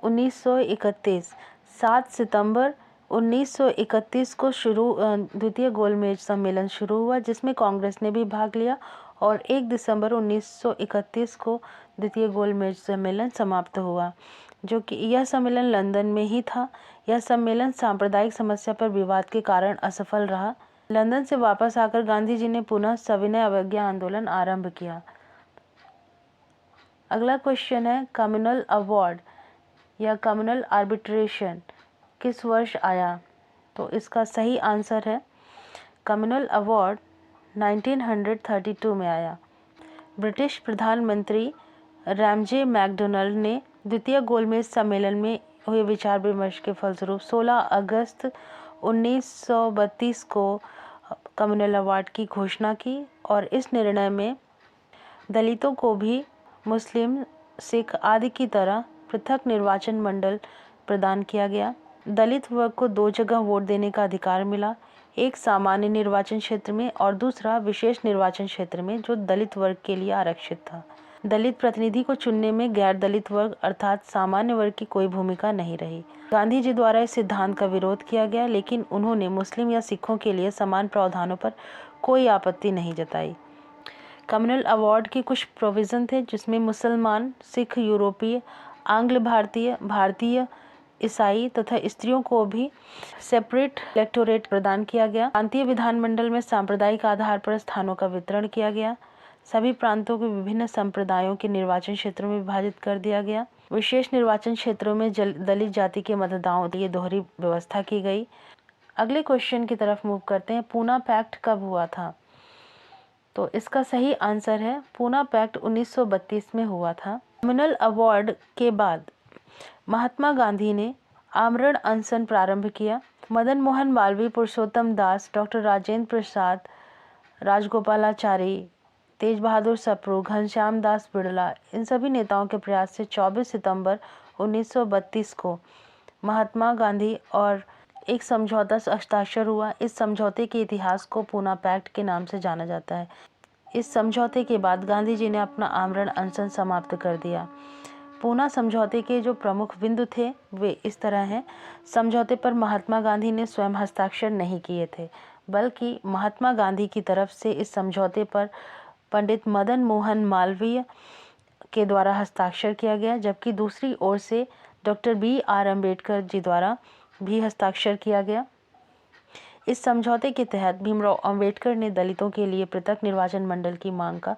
1931। 7 सितंबर 1931 को द्वितीय गोलमेज सम्मेलन शुरू हुआ, जिसमें कांग्रेस ने भी भाग लिया, और 1 दिसंबर 1931 को द्वितीय गोलमेज सम्मेलन समाप्त हुआ, जो कि यह सम्मेलन लंदन में ही था। यह सम्मेलन सांप्रदायिक समस्या पर विवाद के कारण असफल रहा। लंदन से वापस आकर गांधी जी ने पुनः सविनय अवज्ञा आंदोलन आरंभ किया। अगला क्वेश्चन है, कम्युनल अवार्ड या कम्युनल आर्बिट्रेशन किस वर्ष आया? तो इसका सही आंसर है कम्युनल अवार्ड 1932 में आया। ब्रिटिश प्रधानमंत्री रैमजे मैकडोनाल्ड ने द्वितीय गोलमेज सम्मेलन में हुए विचार विमर्श के फलस्वरूप 16 अगस्त 1932 को कम्युनल अवार्ड की घोषणा की, और इस निर्णय में दलितों को भी मुस्लिम, सिख आदि की तरह पृथक निर्वाचन मंडल प्रदान किया गया। दलित वर्ग को 2 जगह वोट देने का अधिकार मिला, एक सामान्य निर्वाचन क्षेत्र में और दूसरा विशेष निर्वाचन क्षेत्र में, जो दलित वर्ग के लिए आरक्षित था। दलित प्रतिनिधि को चुनने में गैर दलित वर्ग अर्थात सामान्य वर्ग की कोई भूमिका नहीं रही। गांधी जी द्वारा इस सिद्धांत का विरोध किया गया, लेकिन उन्होंने मुस्लिम या सिखों के लिए समान प्रावधानों पर कोई आपत्ति नहीं जताई। कम्युनल अवार्ड के कुछ प्रोविज़न थे, जिसमें मुसलमान, सिख, यूरोपीय, आंग्ल भारतीय, ईसाई तथा स्त्रियों को भी सेपरेट इलेक्टोरेट प्रदान किया गया। प्रांतीय विधानमंडल में सांप्रदायिक आधार पर स्थानों का वितरण किया गया। सभी प्रांतों को विभिन्न संप्रदायों के निर्वाचन क्षेत्रों में विभाजित कर दिया गया। विशेष निर्वाचन क्षेत्रों में दलित जाति के मतदाताओं के लिए दोहरी व्यवस्था की गई। अगले क्वेश्चन की तरफ मूव करते हैं, पूना पैक्ट कब हुआ था? तो इसका सही आंसर है पूना पैक्ट 1932 में हुआ था। कम्युनल अवार्ड के बाद महात्मा गांधी ने आमरण अनशन प्रारंभ किया। मदन मोहन मालवीय, पुरुषोत्तम दास, डॉक्टर राजेंद्र प्रसाद, राजगोपालाचारी, तेज बहादुर सप्रू, घनश्याम दास बिड़ला, इन सभी नेताओं के प्रयास से 24 सितंबर 1932 को महात्मा गांधी और एक समझौता हस्ताक्षर हुआ। इस समझौते के इतिहास को पूना पैक्ट के नाम से जाना जाता है। इस समझौते के बाद गांधी जी ने अपना आमरण अनशन समाप्त कर दिया। पूना समझौते के जो प्रमुख बिंदु थे वे इस तरह हैं। समझौते पर महात्मा गांधी ने स्वयं हस्ताक्षर नहीं किए थे, बल्कि महात्मा गांधी की तरफ से इस समझौते पर पंडित मदन मोहन मालवीय के द्वारा हस्ताक्षर किया गया, जबकि दूसरी ओर से डॉक्टर BR अम्बेडकर जी द्वारा भी हस्ताक्षर किया गया। इस समझौते के तहत भीमराव अम्बेडकर ने दलितों के लिए पृथक निर्वाचन मंडल की मांग का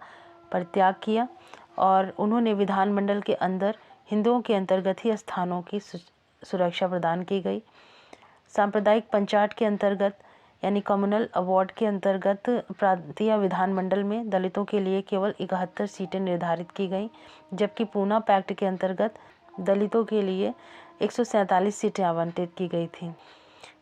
परित्याग किया, और उन्होंने विधानमंडल के अंदर हिंदुओं के अंतर्गत ही स्थानों की सुरक्षा प्रदान की गई। सांप्रदायिक पंचायत के अंतर्गत यानी कम्युनल अवार्ड के अंतर्गत प्रांतीय विधानमंडल में दलितों के लिए केवल 71 सीटें निर्धारित की गई, जबकि पूना पैक्ट के अंतर्गत दलितों के लिए 147 सीटें आवंटित की गई थी।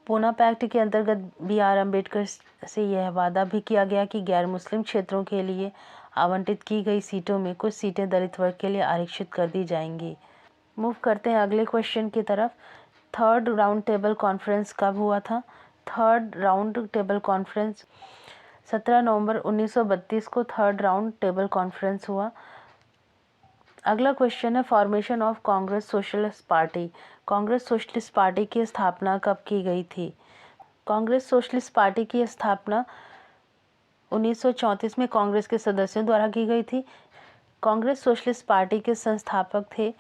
पूना पैक्ट के अंतर्गत BR अम्बेडकर से यह वादा भी किया गया कि गैर मुस्लिम क्षेत्रों के लिए आवंटित की गई सीटों में कुछ सीटें दलित वर्ग के लिए आरक्षित कर दी जाएंगी। मूव करते हैं अगले क्वेश्चन की तरफ। थर्ड राउंड टेबल कॉन्फ्रेंस कब हुआ था? थर्ड राउंड टेबल कॉन्फ्रेंस 17 नवंबर 1932 को थर्ड राउंड टेबल कॉन्फ्रेंस हुआ। अगला क्वेश्चन है, formation of Congress socialist party. Congress socialist party की स्थापना कब की गई थी? कांग्रेस सोशलिस्ट पार्टी की स्थापना 1934 में कांग्रेस के सदस्यों द्वारा की गई थी। कांग्रेस सोशलिस्ट पार्टी के संस्थापक थे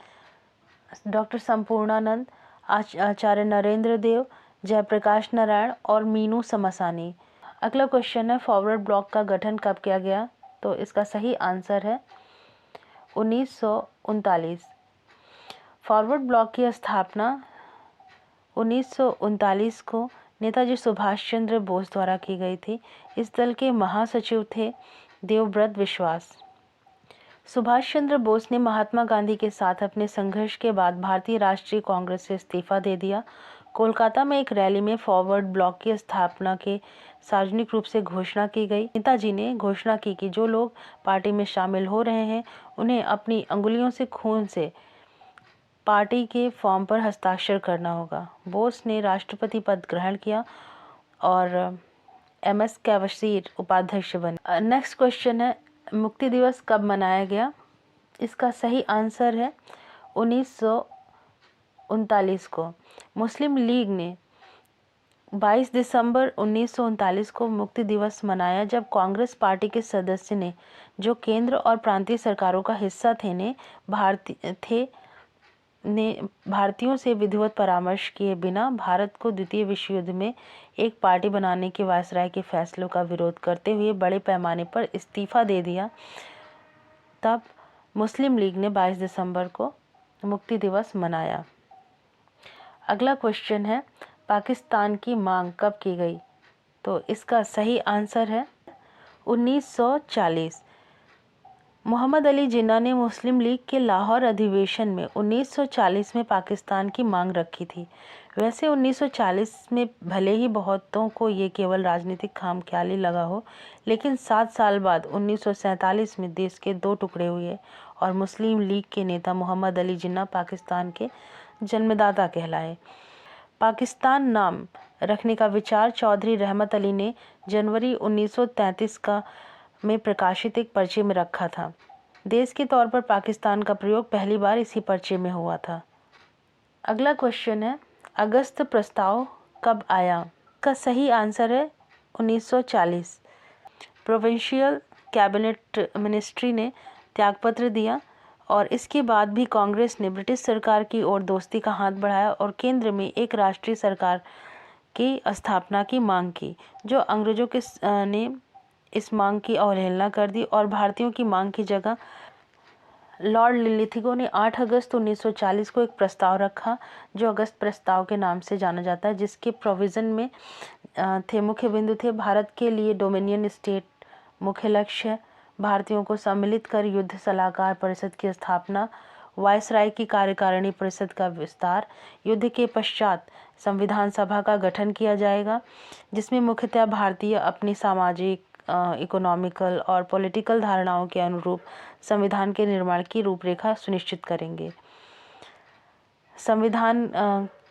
डॉक्टर संपूर्णानंद, आचार्य नरेंद्र देव, जयप्रकाश नारायण और मीनू समसानी। अगला क्वेश्चन है, फॉरवर्ड ब्लॉक का गठन कब किया गया? तो इसका सही आंसर है 1939। फॉरवर्ड ब्लॉक की स्थापना 1939 को नेताजी सुभाष चंद्र बोस द्वारा की गई थी। इस दल के महासचिव थे देवव्रत विश्वास। सुभाष चंद्र बोस ने महात्मा गांधी के साथ अपने संघर्ष के बाद भारतीय राष्ट्रीय कांग्रेस से इस्तीफा दे दिया। कोलकाता में एक रैली में फॉरवर्ड ब्लॉक की स्थापना के सार्वजनिक रूप से घोषणा की गई। नेताजी ने घोषणा की कि जो लोग पार्टी में शामिल हो रहे हैं उन्हें अपनी अंगुलियों से खून से पार्टी के फॉर्म पर हस्ताक्षर करना होगा। बोस ने राष्ट्रपति पद ग्रहण किया और MS कैवसीर उपाध्यक्ष बने। नेक्स्ट क्वेश्चन है, मुक्ति दिवस कब मनाया गया? इसका सही आंसर है 1939 को। मुस्लिम लीग ने 22 दिसंबर 1939 को मुक्ति दिवस मनाया, जब कांग्रेस पार्टी के सदस्य ने, जो केंद्र और प्रांतीय सरकारों का हिस्सा थे, ने भारतीयों से विधिवत परामर्श किए बिना भारत को द्वितीय विश्व युद्ध में एक पार्टी बनाने के वायसराय के फैसलों का विरोध करते हुए बड़े पैमाने पर इस्तीफा दे दिया। तब मुस्लिम लीग ने 22 दिसंबर को मुक्ति दिवस मनाया। अगला क्वेश्चन है, पाकिस्तान की मांग कब की गई? तो इसका सही आंसर है 1940। मोहम्मद अली जिन्ना ने मुस्लिम लीग के लाहौर अधिवेशन में 1940 में पाकिस्तान की मांग रखी थी। वैसे 1940 में भले ही बहुतों को ये केवल राजनीतिक खामख्याली लगा हो, लेकिन 7 साल बाद 1947 में देश के 2 टुकड़े हुए और मुस्लिम लीग के नेता मोहम्मद अली जिन्ना पाकिस्तान के जन्मदाता कहलाए। पाकिस्तान नाम रखने का विचार चौधरी रहमत अली ने जनवरी 1933 में प्रकाशित एक पर्चे में रखा था। देश के तौर पर पाकिस्तान का प्रयोग पहली बार इसी पर्चे में हुआ था। अगला क्वेश्चन है, अगस्त प्रस्ताव कब आया? का सही आंसर है 1940। प्रोविंशियल कैबिनेट मिनिस्ट्री ने त्यागपत्र दिया और इसके बाद भी कांग्रेस ने ब्रिटिश सरकार की ओर दोस्ती का हाथ बढ़ाया और केंद्र में एक राष्ट्रीय सरकार की स्थापना की मांग की, जो अंग्रेजों के ने इस मांग की अवहेलना कर दी और भारतीयों की मांग की जगह लॉर्ड लिलिथिगो ने 8 अगस्त 1940 को एक प्रस्ताव रखा, जो अगस्त प्रस्ताव के नाम से जाना जाता है, जिसके प्रोविज़न में मुख्य बिंदु थे भारत के लिए डोमिनियन स्टेट मुख्य लक्ष्य है, भारतीयों को सम्मिलित कर युद्ध सलाहकार परिषद की स्थापना, वायसराय की कार्यकारिणी परिषद का विस्तार, युद्ध के पश्चात संविधान सभा का गठन किया जाएगा, जिसमें मुख्यतः भारतीय अपनी सामाजिक, इकोनॉमिकल और पॉलिटिकल धारणाओं के अनुरूप संविधान के निर्माण की रूपरेखा सुनिश्चित करेंगे। संविधान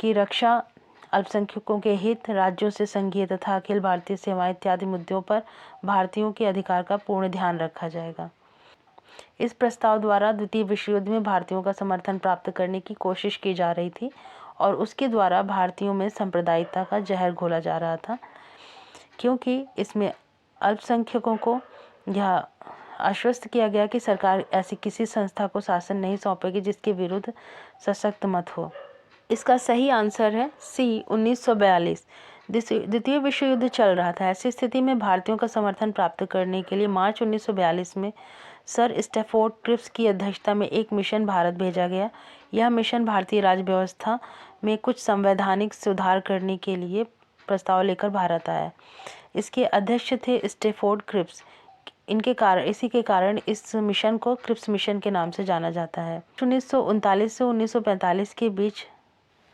की रक्षा, अल्पसंख्यकों के हित, राज्यों से संघीय तथा अखिल भारतीय सेवाएं इत्यादि मुद्दों पर भारतीयों के अधिकार का पूर्ण ध्यान रखा जाएगा। इस प्रस्ताव द्वारा द्वितीय विश्व युद्ध में भारतीयों का समर्थन प्राप्त करने की कोशिश की जा रही थी और उसके द्वारा भारतीयों में सांप्रदायिकता का जहर घोला जा रहा था, क्योंकि इसमें अल्पसंख्यकों को यह आश्वस्त किया गया कि सरकार ऐसी किसी संस्था को शासन नहीं सौंपेगी जिसके विरुद्ध सशक्त मत हो। इसका सही आंसर है सी 1942। द्वितीय विश्व युद्ध चल रहा था। ऐसी स्थिति में भारतीयों का समर्थन प्राप्त करने के लिए मार्च 1942 में सर स्टैफोर्ड क्रिप्स की अध्यक्षता में एक मिशन भारत भेजा गया। यह मिशन भारतीय राज्य व्यवस्था में कुछ संवैधानिक सुधार करने के लिए प्रस्ताव लेकर भारत आया। इसके अध्यक्ष थे स्टैफोर्ड क्रिप्स। इसी के कारण इस मिशन को क्रिप्स मिशन के नाम से जाना जाता है। 1939 से 1945 के बीच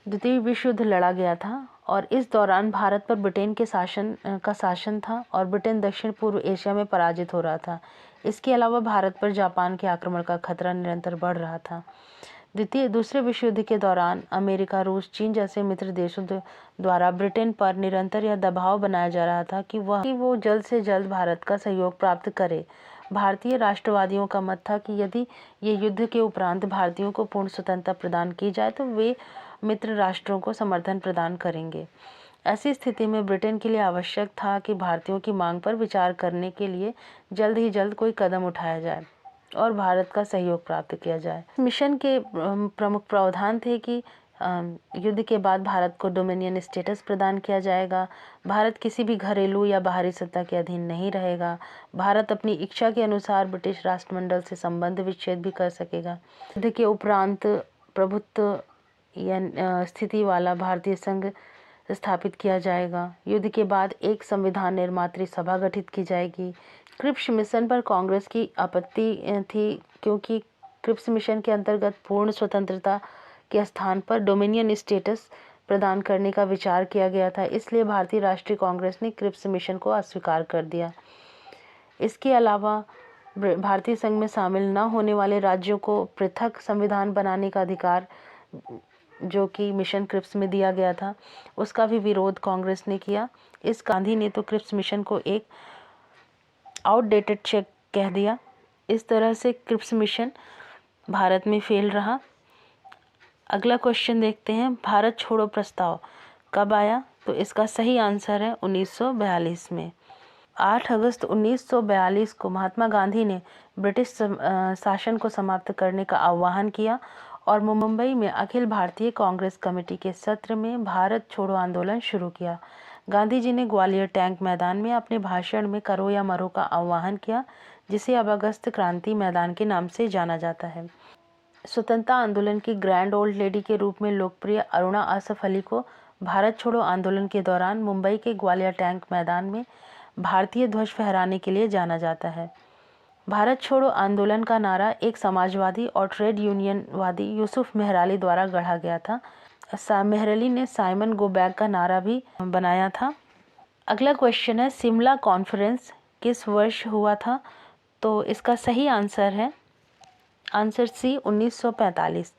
द्वितीय विश्व युद्ध लड़ा गया था और इस दौरान भारत पर ब्रिटेन के शासन था और ब्रिटेन दक्षिण पूर्व एशिया में पराजित हो रहा था। इसके अलावा भारत पर जापान के आक्रमण का खतरा निरंतर बढ़ रहा था। दूसरे विश्व युद्ध के दौरान अमेरिका, रूस, चीन जैसे मित्र देशों द्वारा ब्रिटेन पर निरंतर यह दबाव बनाया जा रहा था कि वो जल्द से जल्द भारत का सहयोग प्राप्त करे। भारतीय राष्ट्रवादियों का मत था कि यदि ये युद्ध के उपरांत भारतीयों को पूर्ण स्वतंत्रता प्रदान की जाए तो वे मित्र राष्ट्रों को समर्थन प्रदान करेंगे। ऐसी स्थिति में ब्रिटेन के लिए आवश्यक था कि भारतीयों की मांग पर विचार करने के लिए जल्द ही जल्द कोई कदम उठाया जाए और भारत का सहयोग प्राप्त किया जाए। मिशन के प्रमुख प्रावधान थे कि युद्ध के बाद भारत को डोमिनियन स्टेटस प्रदान किया जाएगा, भारत किसी भी घरेलू या बाहरी सत्ता के अधीन नहीं रहेगा, भारत अपनी इच्छा के अनुसार ब्रिटिश राष्ट्रमंडल से संबंध विच्छेद भी कर सकेगा, युद्ध के उपरांत प्रभुत्व या स्थिति वाला भारतीय संघ स्थापित किया जाएगा। युद्ध के बाद एक संविधान निर्मात्री सभा गठित की जाएगी। क्रिप्स मिशन पर कांग्रेस की आपत्ति थी, क्योंकि क्रिप्स मिशन के अंतर्गत पूर्ण स्वतंत्रता के स्थान पर डोमिनियन स्टेटस प्रदान करने का विचार किया गया था। इसलिए भारतीय राष्ट्रीय कांग्रेस ने क्रिप्स मिशन को अस्वीकार कर दिया। इसके अलावा भारतीय संघ में शामिल न होने वाले राज्यों को पृथक संविधान बनाने का अधिकार, जो कि मिशन क्रिप्स में दिया गया था, उसका भी विरोध कांग्रेस ने किया। इस गांधी ने तो क्रिप्स मिशन को एक आउटडेटेड चेक कह दिया। इस तरह से क्रिप्स मिशन भारत में फेल रहा। अगला क्वेश्चन देखते हैं, भारत छोड़ो प्रस्ताव कब आया? तो इसका सही आंसर है 1942 में। 8 अगस्त 1942 को महात्मा गांधी ने ब्रिटिश शासन को समाप्त करने का आह्वान किया और मुंबई में अखिल भारतीय कांग्रेस कमेटी के सत्र में भारत छोड़ो आंदोलन शुरू किया। गांधी जी ने ग्वालियर टैंक मैदान में अपने भाषण में करो या मरो का आह्वान किया, जिसे अब अगस्त क्रांति मैदान के नाम से जाना जाता है। स्वतंत्रता आंदोलन की ग्रैंड ओल्ड लेडी के रूप में लोकप्रिय अरुणा आसफ अली को भारत छोड़ो आंदोलन के दौरान मुंबई के ग्वालियर टैंक मैदान में भारतीय ध्वज फहराने के लिए जाना जाता है। भारत छोड़ो आंदोलन का नारा एक समाजवादी और ट्रेड यूनियनवादी यूसुफ मेहराली द्वारा गढ़ा गया था। मेहराली ने साइमन गो बैक का नारा भी बनाया था। अगला क्वेश्चन है, शिमला कॉन्फ्रेंस किस वर्ष हुआ था? तो इसका सही आंसर है आंसर सी 1945।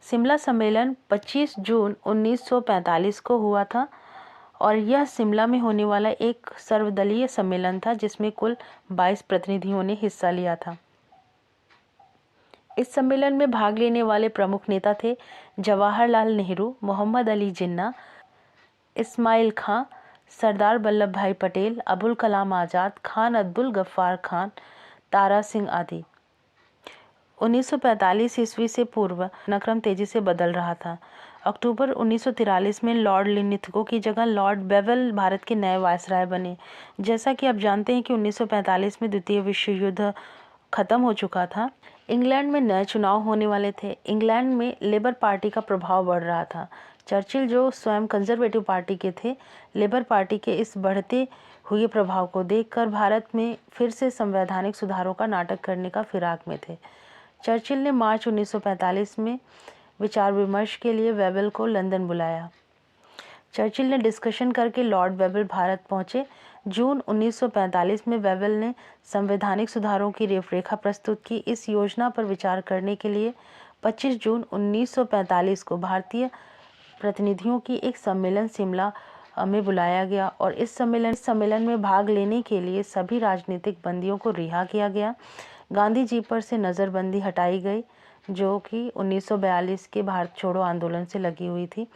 शिमला सम्मेलन 25 जून 1945 को हुआ था और यह शिमला में होने वाला एक सर्वदलीय सम्मेलन था, जिसमें कुल 22 प्रतिनिधियों ने हिस्सा लिया था। इस सम्मेलन में भाग लेने वाले प्रमुख नेता थे जवाहरलाल नेहरू, मोहम्मद अली जिन्ना, इस्माइल खां, सरदार वल्लभ भाई पटेल, अबुल कलाम आज़ाद, खान अब्दुल गफ्फार खान, तारा सिंह आदि। 1945 ईस्वी से पूर्व घटनाक्रम तेजी से बदल रहा था। अक्टूबर 1943 में लॉर्ड लिनिथगो की जगह लॉर्ड बेवेल भारत के नए वायसराय बने। जैसा कि आप जानते हैं कि 1945 में द्वितीय विश्व युद्ध खत्म हो चुका था। इंग्लैंड में नए चुनाव होने वाले थे। इंग्लैंड में लेबर पार्टी का प्रभाव बढ़ रहा था। चर्चिल, जो स्वयं कंजर्वेटिव पार्टी के थे, लेबर पार्टी के इस बढ़ते हुए प्रभाव को देखकर भारत में फिर से संवैधानिक सुधारों का नाटक करने का फिराक में थे। चर्चिल ने मार्च 1945 में विचार विमर्श के लिए वेबल को लंदन बुलाया। चर्चिल ने डिस्कशन करके लॉर्ड वेबल भारत पहुंचे। जून 1945 में वेबल ने संवैधानिक सुधारों की रूपरेखा प्रस्तुत की। इस योजना पर विचार करने के लिए 25 जून 1945 को भारतीय प्रतिनिधियों की एक सम्मेलन शिमला में बुलाया गया और इस सम्मेलन में भाग लेने के लिए सभी राजनीतिक बंदियों को रिहा किया गया। गांधी जी पर से नज़रबंदी हटाई गई, जो कि 1942 के भारत छोड़ो आंदोलन से लगी हुई थी।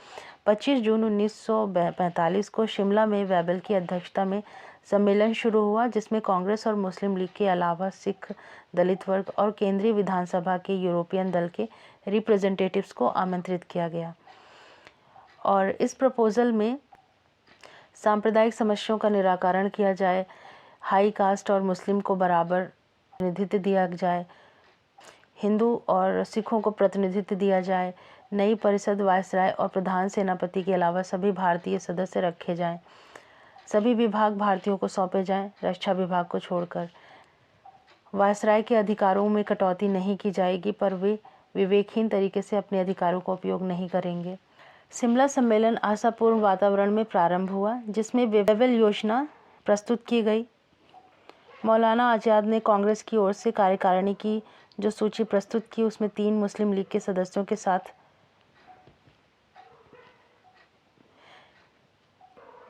25 जून 1945 को शिमला में वेबल की अध्यक्षता में सम्मेलन शुरू हुआ, जिसमें कांग्रेस और मुस्लिम लीग के अलावा सिख, दलित वर्ग और केंद्रीय विधानसभा के यूरोपियन दल के रिप्रेजेंटेटिव्स को आमंत्रित किया गया। और इस प्रपोजल में सांप्रदायिक समस्याओं का निराकरण किया जाए, हाई कास्ट और मुस्लिम को बराबर प्रतिनिधित्व दिया जाए, हिंदू और सिखों को प्रतिनिधित्व दिया जाए, नई परिषद वायसराय और प्रधान सेनापति के अलावा सभी भारतीय सदस्य रखे जाएं, सभी विभाग भारतीयों को सौंपे जाएं, रक्षा विभाग को छोड़कर। वायसराय के अधिकारों में कटौती नहीं की जाएगी, पर वे विवेकहीन तरीके से अपने अधिकारों का उपयोग नहीं करेंगे। शिमला सम्मेलन आशापूर्ण वातावरण में प्रारंभ हुआ, जिसमें वेबल योजना प्रस्तुत की गई। मौलाना आज़ाद ने कांग्रेस की ओर से कार्यकारिणी की जो सूची प्रस्तुत की, उसमें 3 मुस्लिम लीग के सदस्यों के साथ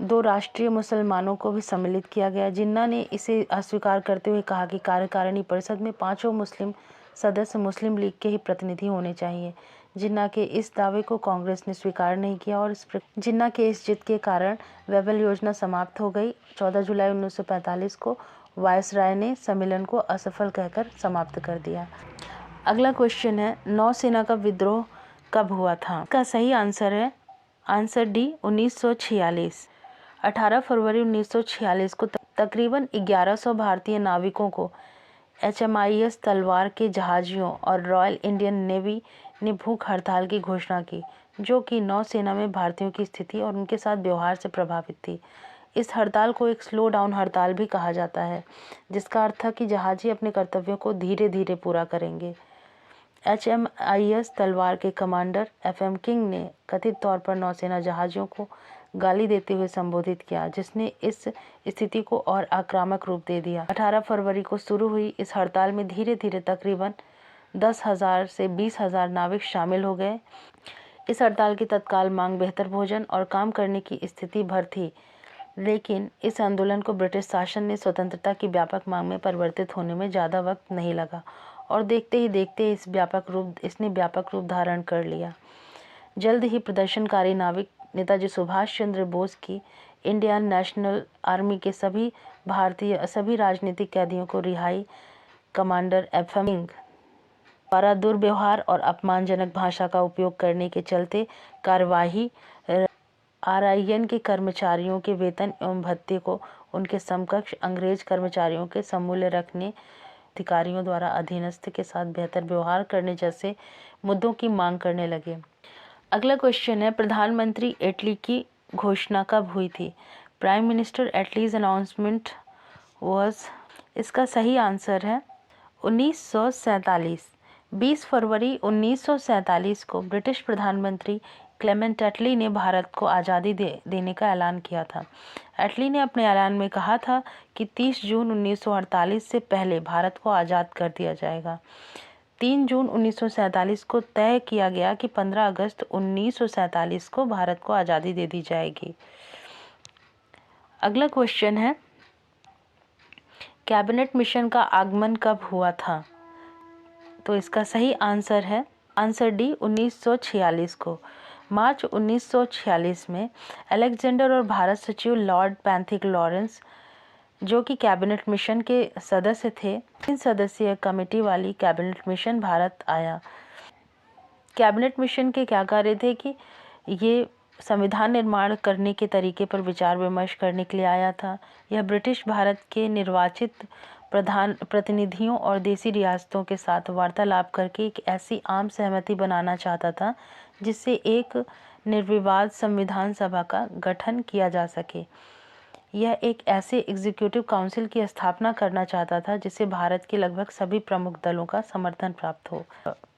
2 राष्ट्रीय मुसलमानों को भी सम्मिलित किया गया। जिन्ना ने इसे अस्वीकार करते हुए कहा कि कार्यकारिणी परिषद में 5 मुस्लिम सदस्य मुस्लिम लीग के ही प्रतिनिधि होने चाहिए। जिन्ना के इस दावे को कांग्रेस ने स्वीकार नहीं किया और जिन्ना के इस जिद के कारण वेबल योजना समाप्त हो गई। 14 जुलाई 1945 को वायसराय ने सम्मेलन को असफल कहकर समाप्त कर दिया। अगला क्वेश्चन है, नौसेना का विद्रोह कब हुआ था? इसका सही आंसर है आंसर डी 1946। 18 फरवरी 1946 को तकरीबन 1100 भारतीय नाविकों को HMIS तलवार के जहाजियों और रॉयल इंडियन नेवी ने भूख हड़ताल की घोषणा की, जो कि नौसेना में भारतीयों की स्थिति और उनके साथ व्यवहार से प्रभावित थी। इस हड़ताल को एक स्लो डाउन हड़ताल भी कहा जाता है, जिसका अर्थ था कि जहाजी अपने कर्तव्यों को धीरे धीरे पूरा करेंगे। HMIS तलवार के कमांडर FM किंग ने कथित तौर पर नौसेना जहाज़ों को गाली देते हुए संबोधित किया, जिसने इस स्थिति को और आक्रामक रूप दे दिया। 18 फरवरी को शुरू हुई इस हड़ताल में धीरे धीरे तकरीबन 10,000 से 20,000 नाविक शामिल हो गए। इस हड़ताल की तत्काल मांग बेहतर भोजन और काम करने की स्थिति भर थी, लेकिन इस आंदोलन को ब्रिटिश शासन ने स्वतंत्रता की व्यापक मांग में परिवर्तित होने में ज़्यादा वक्त नहीं लगा और देखते ही देखते इसने व्यापक रूप धारण कर लिया। जल्द ही प्रदर्शनकारी नाविक नेताजी सुभाष चंद्र बोस की इंडियन नेशनल आर्मी के सभी राजनीतिक कैदियों को रिहाई कमांडर FM किंग द्वारा दुर्व्यवहार और अपमानजनक भाषा का उपयोग करने के चलते कार्यवाही RIN के कर्मचारियों के वेतन एवं भत्ते को उनके समकक्ष अंग्रेज कर्मचारियों के सममूल्य रखने, अधिकारियों द्वारा अधीनस्थ के साथ बेहतर व्यवहार करने जैसे मुद्दों की मांग करने लगे। अगला क्वेश्चन है, प्रधानमंत्री इटली की घोषणा कब हुई थी? Prime minister Italy's announcement was, इसका सही आंसर है 1947। 20 फरवरी 1947 को ब्रिटिश प्रधानमंत्री क्लेमेंट एटली ने भारत को आज़ादी देने का ऐलान किया था। एटली ने अपने ऐलान में कहा था कि 30 जून 1948 से पहले भारत को आज़ाद कर दिया जाएगा। 3 जून 1947 को तय किया गया कि 15 अगस्त 1947 को भारत को आज़ादी दे दी जाएगी। अगला क्वेश्चन है, कैबिनेट मिशन का आगमन कब हुआ था? तो इसका सही आंसर है आंसर डी 1946 को। मार्च 1946 में अलेक्जेंडर और भारत सचिव लॉर्ड पैंथिक लॉरेंस, जो कि कैबिनेट मिशन के सदस्य थे, 3 सदस्यीय कमेटी वाली कैबिनेट मिशन भारत आया। कैबिनेट मिशन के क्या कार्य थे कि ये संविधान निर्माण करने के तरीके पर विचार विमर्श करने के लिए आया था। यह ब्रिटिश भारत के निर्वाचित प्रतिनिधियों और देसी रियासतों के साथ वार्तालाप करके एक ऐसी आम सहमति बनाना चाहता था जिससे एक निर्विवाद संविधान सभा का गठन किया जा सके। यह एक ऐसे एग्जीक्यूटिव काउंसिल की स्थापना करना चाहता था जिसे भारत के लगभग सभी प्रमुख दलों का समर्थन प्राप्त हो।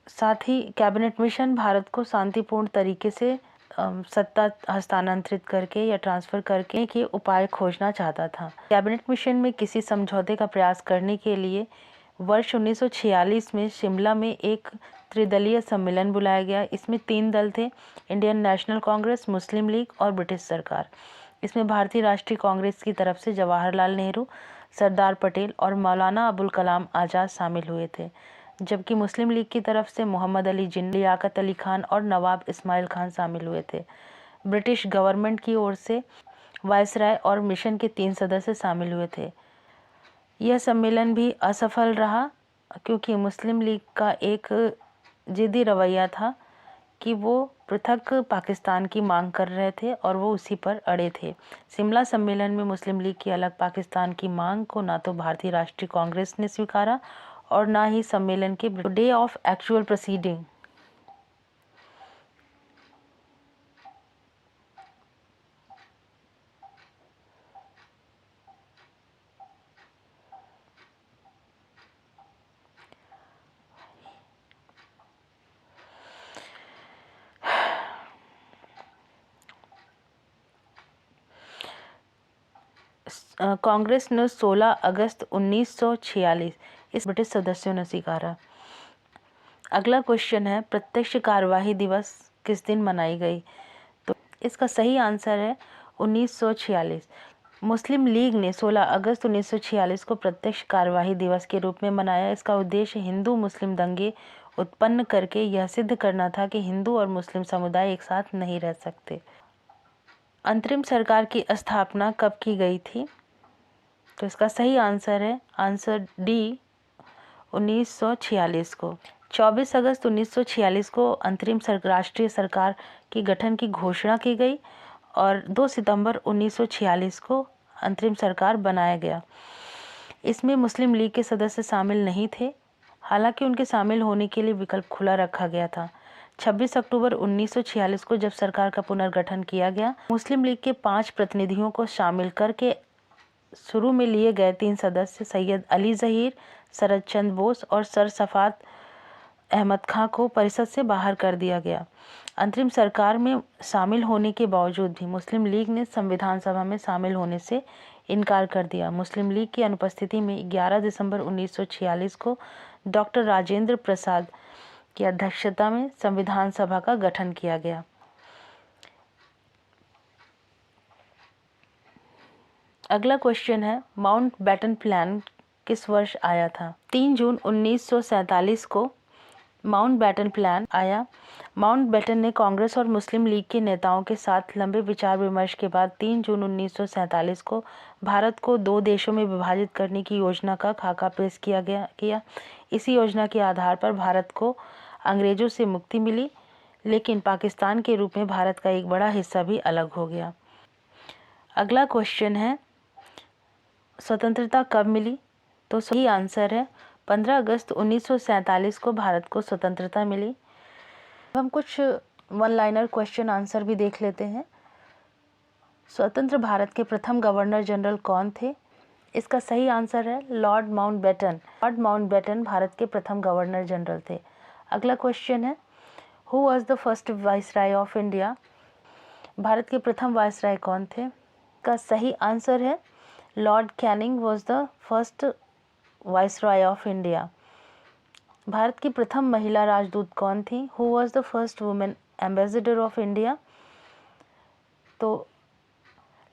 साथ ही कैबिनेट मिशन भारत को शांतिपूर्ण तरीके से सत्ता हस्तांतरित करके या ट्रांसफर करके के उपाय खोजना चाहता था। कैबिनेट मिशन में किसी समझौते का प्रयास करने के लिए वर्ष 1946 में शिमला में एक त्रिदलीय सम्मेलन बुलाया गया। इसमें 3 दल थे, इंडियन नेशनल कांग्रेस, मुस्लिम लीग और ब्रिटिश सरकार। इसमें भारतीय राष्ट्रीय कांग्रेस की तरफ से जवाहरलाल नेहरू, सरदार पटेल और मौलाना अबुल कलाम आज़ाद शामिल हुए थे, जबकि मुस्लिम लीग की तरफ से मोहम्मद अली जिन्ना, लियाकत अली खान और नवाब इस्माइल खान शामिल हुए थे। ब्रिटिश गवर्नमेंट की ओर से वायसराय और मिशन के 3 सदस्य शामिल हुए थे। यह सम्मेलन भी असफल रहा क्योंकि मुस्लिम लीग का एक जिद्दी रवैया था कि वो पृथक पाकिस्तान की मांग कर रहे थे और वो उसी पर अड़े थे। शिमला सम्मेलन में मुस्लिम लीग की अलग पाकिस्तान की मांग को ना तो भारतीय राष्ट्रीय कांग्रेस ने स्वीकारा और ना ही सम्मेलन के day of actual proceeding Congress ने 16 अगस्त 1946 इस ब्रिटिश सदस्यों ने स्वीकारा। अगला क्वेश्चन है, प्रत्यक्ष कार्यवाही दिवस किस दिन मनाई गई? तो इसका सही आंसर है 1946। मुस्लिम लीग ने 16 अगस्त 1946 को प्रत्यक्ष कार्यवाही दिवस के रूप में मनाया। इसका उद्देश्य हिंदू मुस्लिम दंगे उत्पन्न करके यह सिद्ध करना था कि हिंदू और मुस्लिम समुदाय एक साथ नहीं रह सकते। अंतरिम सरकार की स्थापना कब की गई थी? तो इसका सही आंसर है आंसर डी 1946 को। 24 अगस्त 1946 को अंतरिम राष्ट्रीय सरकार के गठन की घोषणा की गई और 2 सितंबर 1946 को अंतरिम सरकार बनाया गया। इसमें मुस्लिम लीग के सदस्य शामिल नहीं थे, हालांकि उनके शामिल होने के लिए विकल्प खुला रखा गया था। 26 अक्टूबर 1946 को जब सरकार का पुनर्गठन किया गया, मुस्लिम लीग के 5 प्रतिनिधियों को शामिल करके शुरू में लिए गए 3 सदस्य सैयद अली ज़हीर, शरद चंद्र बोस और सर सफ़ात अहमद खां को परिषद से बाहर कर दिया गया। अंतरिम सरकार में शामिल होने के बावजूद भी मुस्लिम लीग ने संविधान सभा में शामिल होने से इनकार कर दिया। मुस्लिम लीग की अनुपस्थिति में 11 दिसंबर 1946 को डॉक्टर राजेंद्र प्रसाद की अध्यक्षता में संविधान सभा का गठन किया गया। अगला क्वेश्चन है, माउंटबेटन प्लान किस वर्ष आया था? 3 जून 1947 को माउंटबेटन प्लान आया। माउंटबेटन ने कांग्रेस और मुस्लिम लीग के नेताओं के साथ लंबे विचार विमर्श के बाद 3 जून 1947 को भारत को 2 देशों में विभाजित करने की योजना का खाका पेश किया। इसी योजना के आधार पर भारत को अंग्रेजों से मुक्ति मिली, लेकिन पाकिस्तान के रूप में भारत का एक बड़ा हिस्सा भी अलग हो गया। अगला क्वेश्चन है, स्वतंत्रता कब मिली? तो सही आंसर है 15 अगस्त 1947 को भारत को स्वतंत्रता मिली। हम कुछ वन लाइनर क्वेश्चन आंसर भी देख लेते हैं। स्वतंत्र भारत के प्रथम गवर्नर जनरल कौन थे? इसका सही आंसर है Lord Mountbatten. Lord Mountbatten Bharat के प्रथम गवर्नर जनरल थे। अगला क्वेश्चन है, who was the first viceroy of India? Bharat के प्रथम वाइसराय कौन थे? इसका सही आंसर है Lord Canning was the first viceroy of India. Bharat की प्रथम महिला राजदूत कौन थी? Who was the first women ambassador of India? तो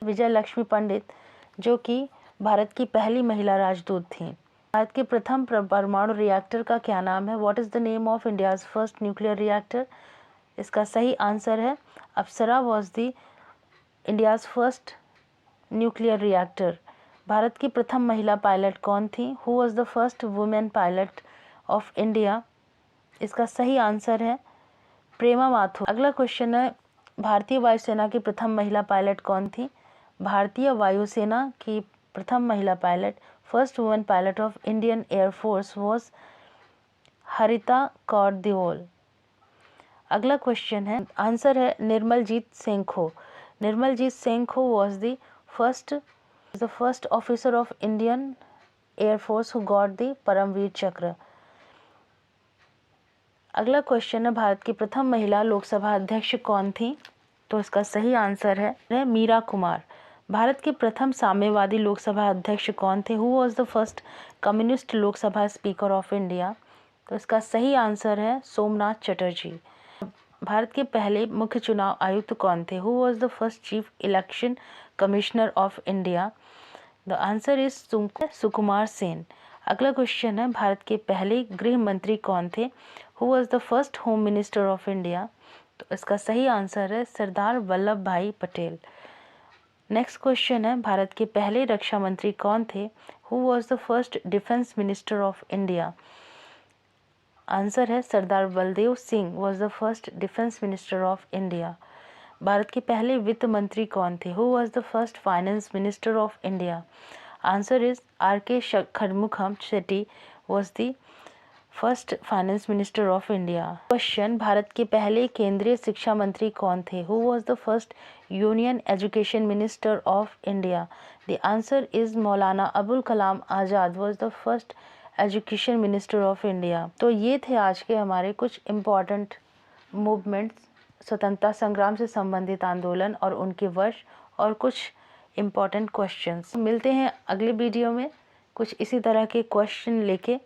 विजय लक्ष्मी पंडित, जो कि भारत की पहली महिला राजदूत थी। भारत के प्रथम परमाणु रिएक्टर का क्या नाम है? What is the name of India's first nuclear reactor? इसका सही आंसर है Apsara was the India's first nuclear reactor. Bharat की प्रथम महिला पायलट कौन थी? Who was the first women pilot of India? इसका सही आंसर है प्रेमा माथुर। अगला क्वेश्चन है, भारतीय वायुसेना की प्रथम महिला पायलट कौन थी? भारतीय वायुसेना की प्रथम महिला पायलट, first women pilot of Indian air force was Harita Kaur Deol. अगला क्वेश्चन है, आंसर है निर्मलजीत सेंखो। निर्मलजीत सेंखो was the first officer of Indian air force who got the Param Vir Chakra. अगला क्वेश्चन है, भारत की प्रथम महिला लोकसभा अध्यक्ष कौन थी? तो इसका सही आंसर है मीरा कुमार। भारत के प्रथम साम्यवादी लोकसभा अध्यक्ष कौन थे? Who was the first communist Lok Sabha speaker of India? तो इसका सही आंसर है सोमनाथ चटर्जी। भारत के पहले मुख्य चुनाव आयुक्त कौन थे? Who was the first chief election commissioner of India? The answer is Sukumar Sen. अगला क्वेश्चन है, भारत के पहले गृह मंत्री कौन थे? Who was the first home minister of India? तो इसका सही आंसर है सरदार वल्लभ भाई पटेल। नेक्स्ट क्वेश्चन है, भारत के पहले रक्षा मंत्री कौन थे? Who was the first defence minister of India? Answer है Sardar Baldev Singh was the first defence minister of India. Bharat के पहले वित्त मंत्री कौन थे? Who was the first finance minister of India? Answer is R K. Shanmukham Chetty was the first finance minister of India. Question, Bharat के पहले केंद्रीय शिक्षा मंत्री कौन थे? Who was the first union education minister of India? The answer is Maulana Abul Kalam Azad was the first education minister of India. तो ये थे आज के हमारे कुछ इम्पॉर्टेंट मूवमेंट्स, स्वतंत्रता संग्राम से संबंधित आंदोलन और उनके वर्ष और कुछ इम्पॉर्टेंट क्वेश्चंस। मिलते हैं अगले वीडियो में कुछ इसी तरह के क्वेश्चन लेके।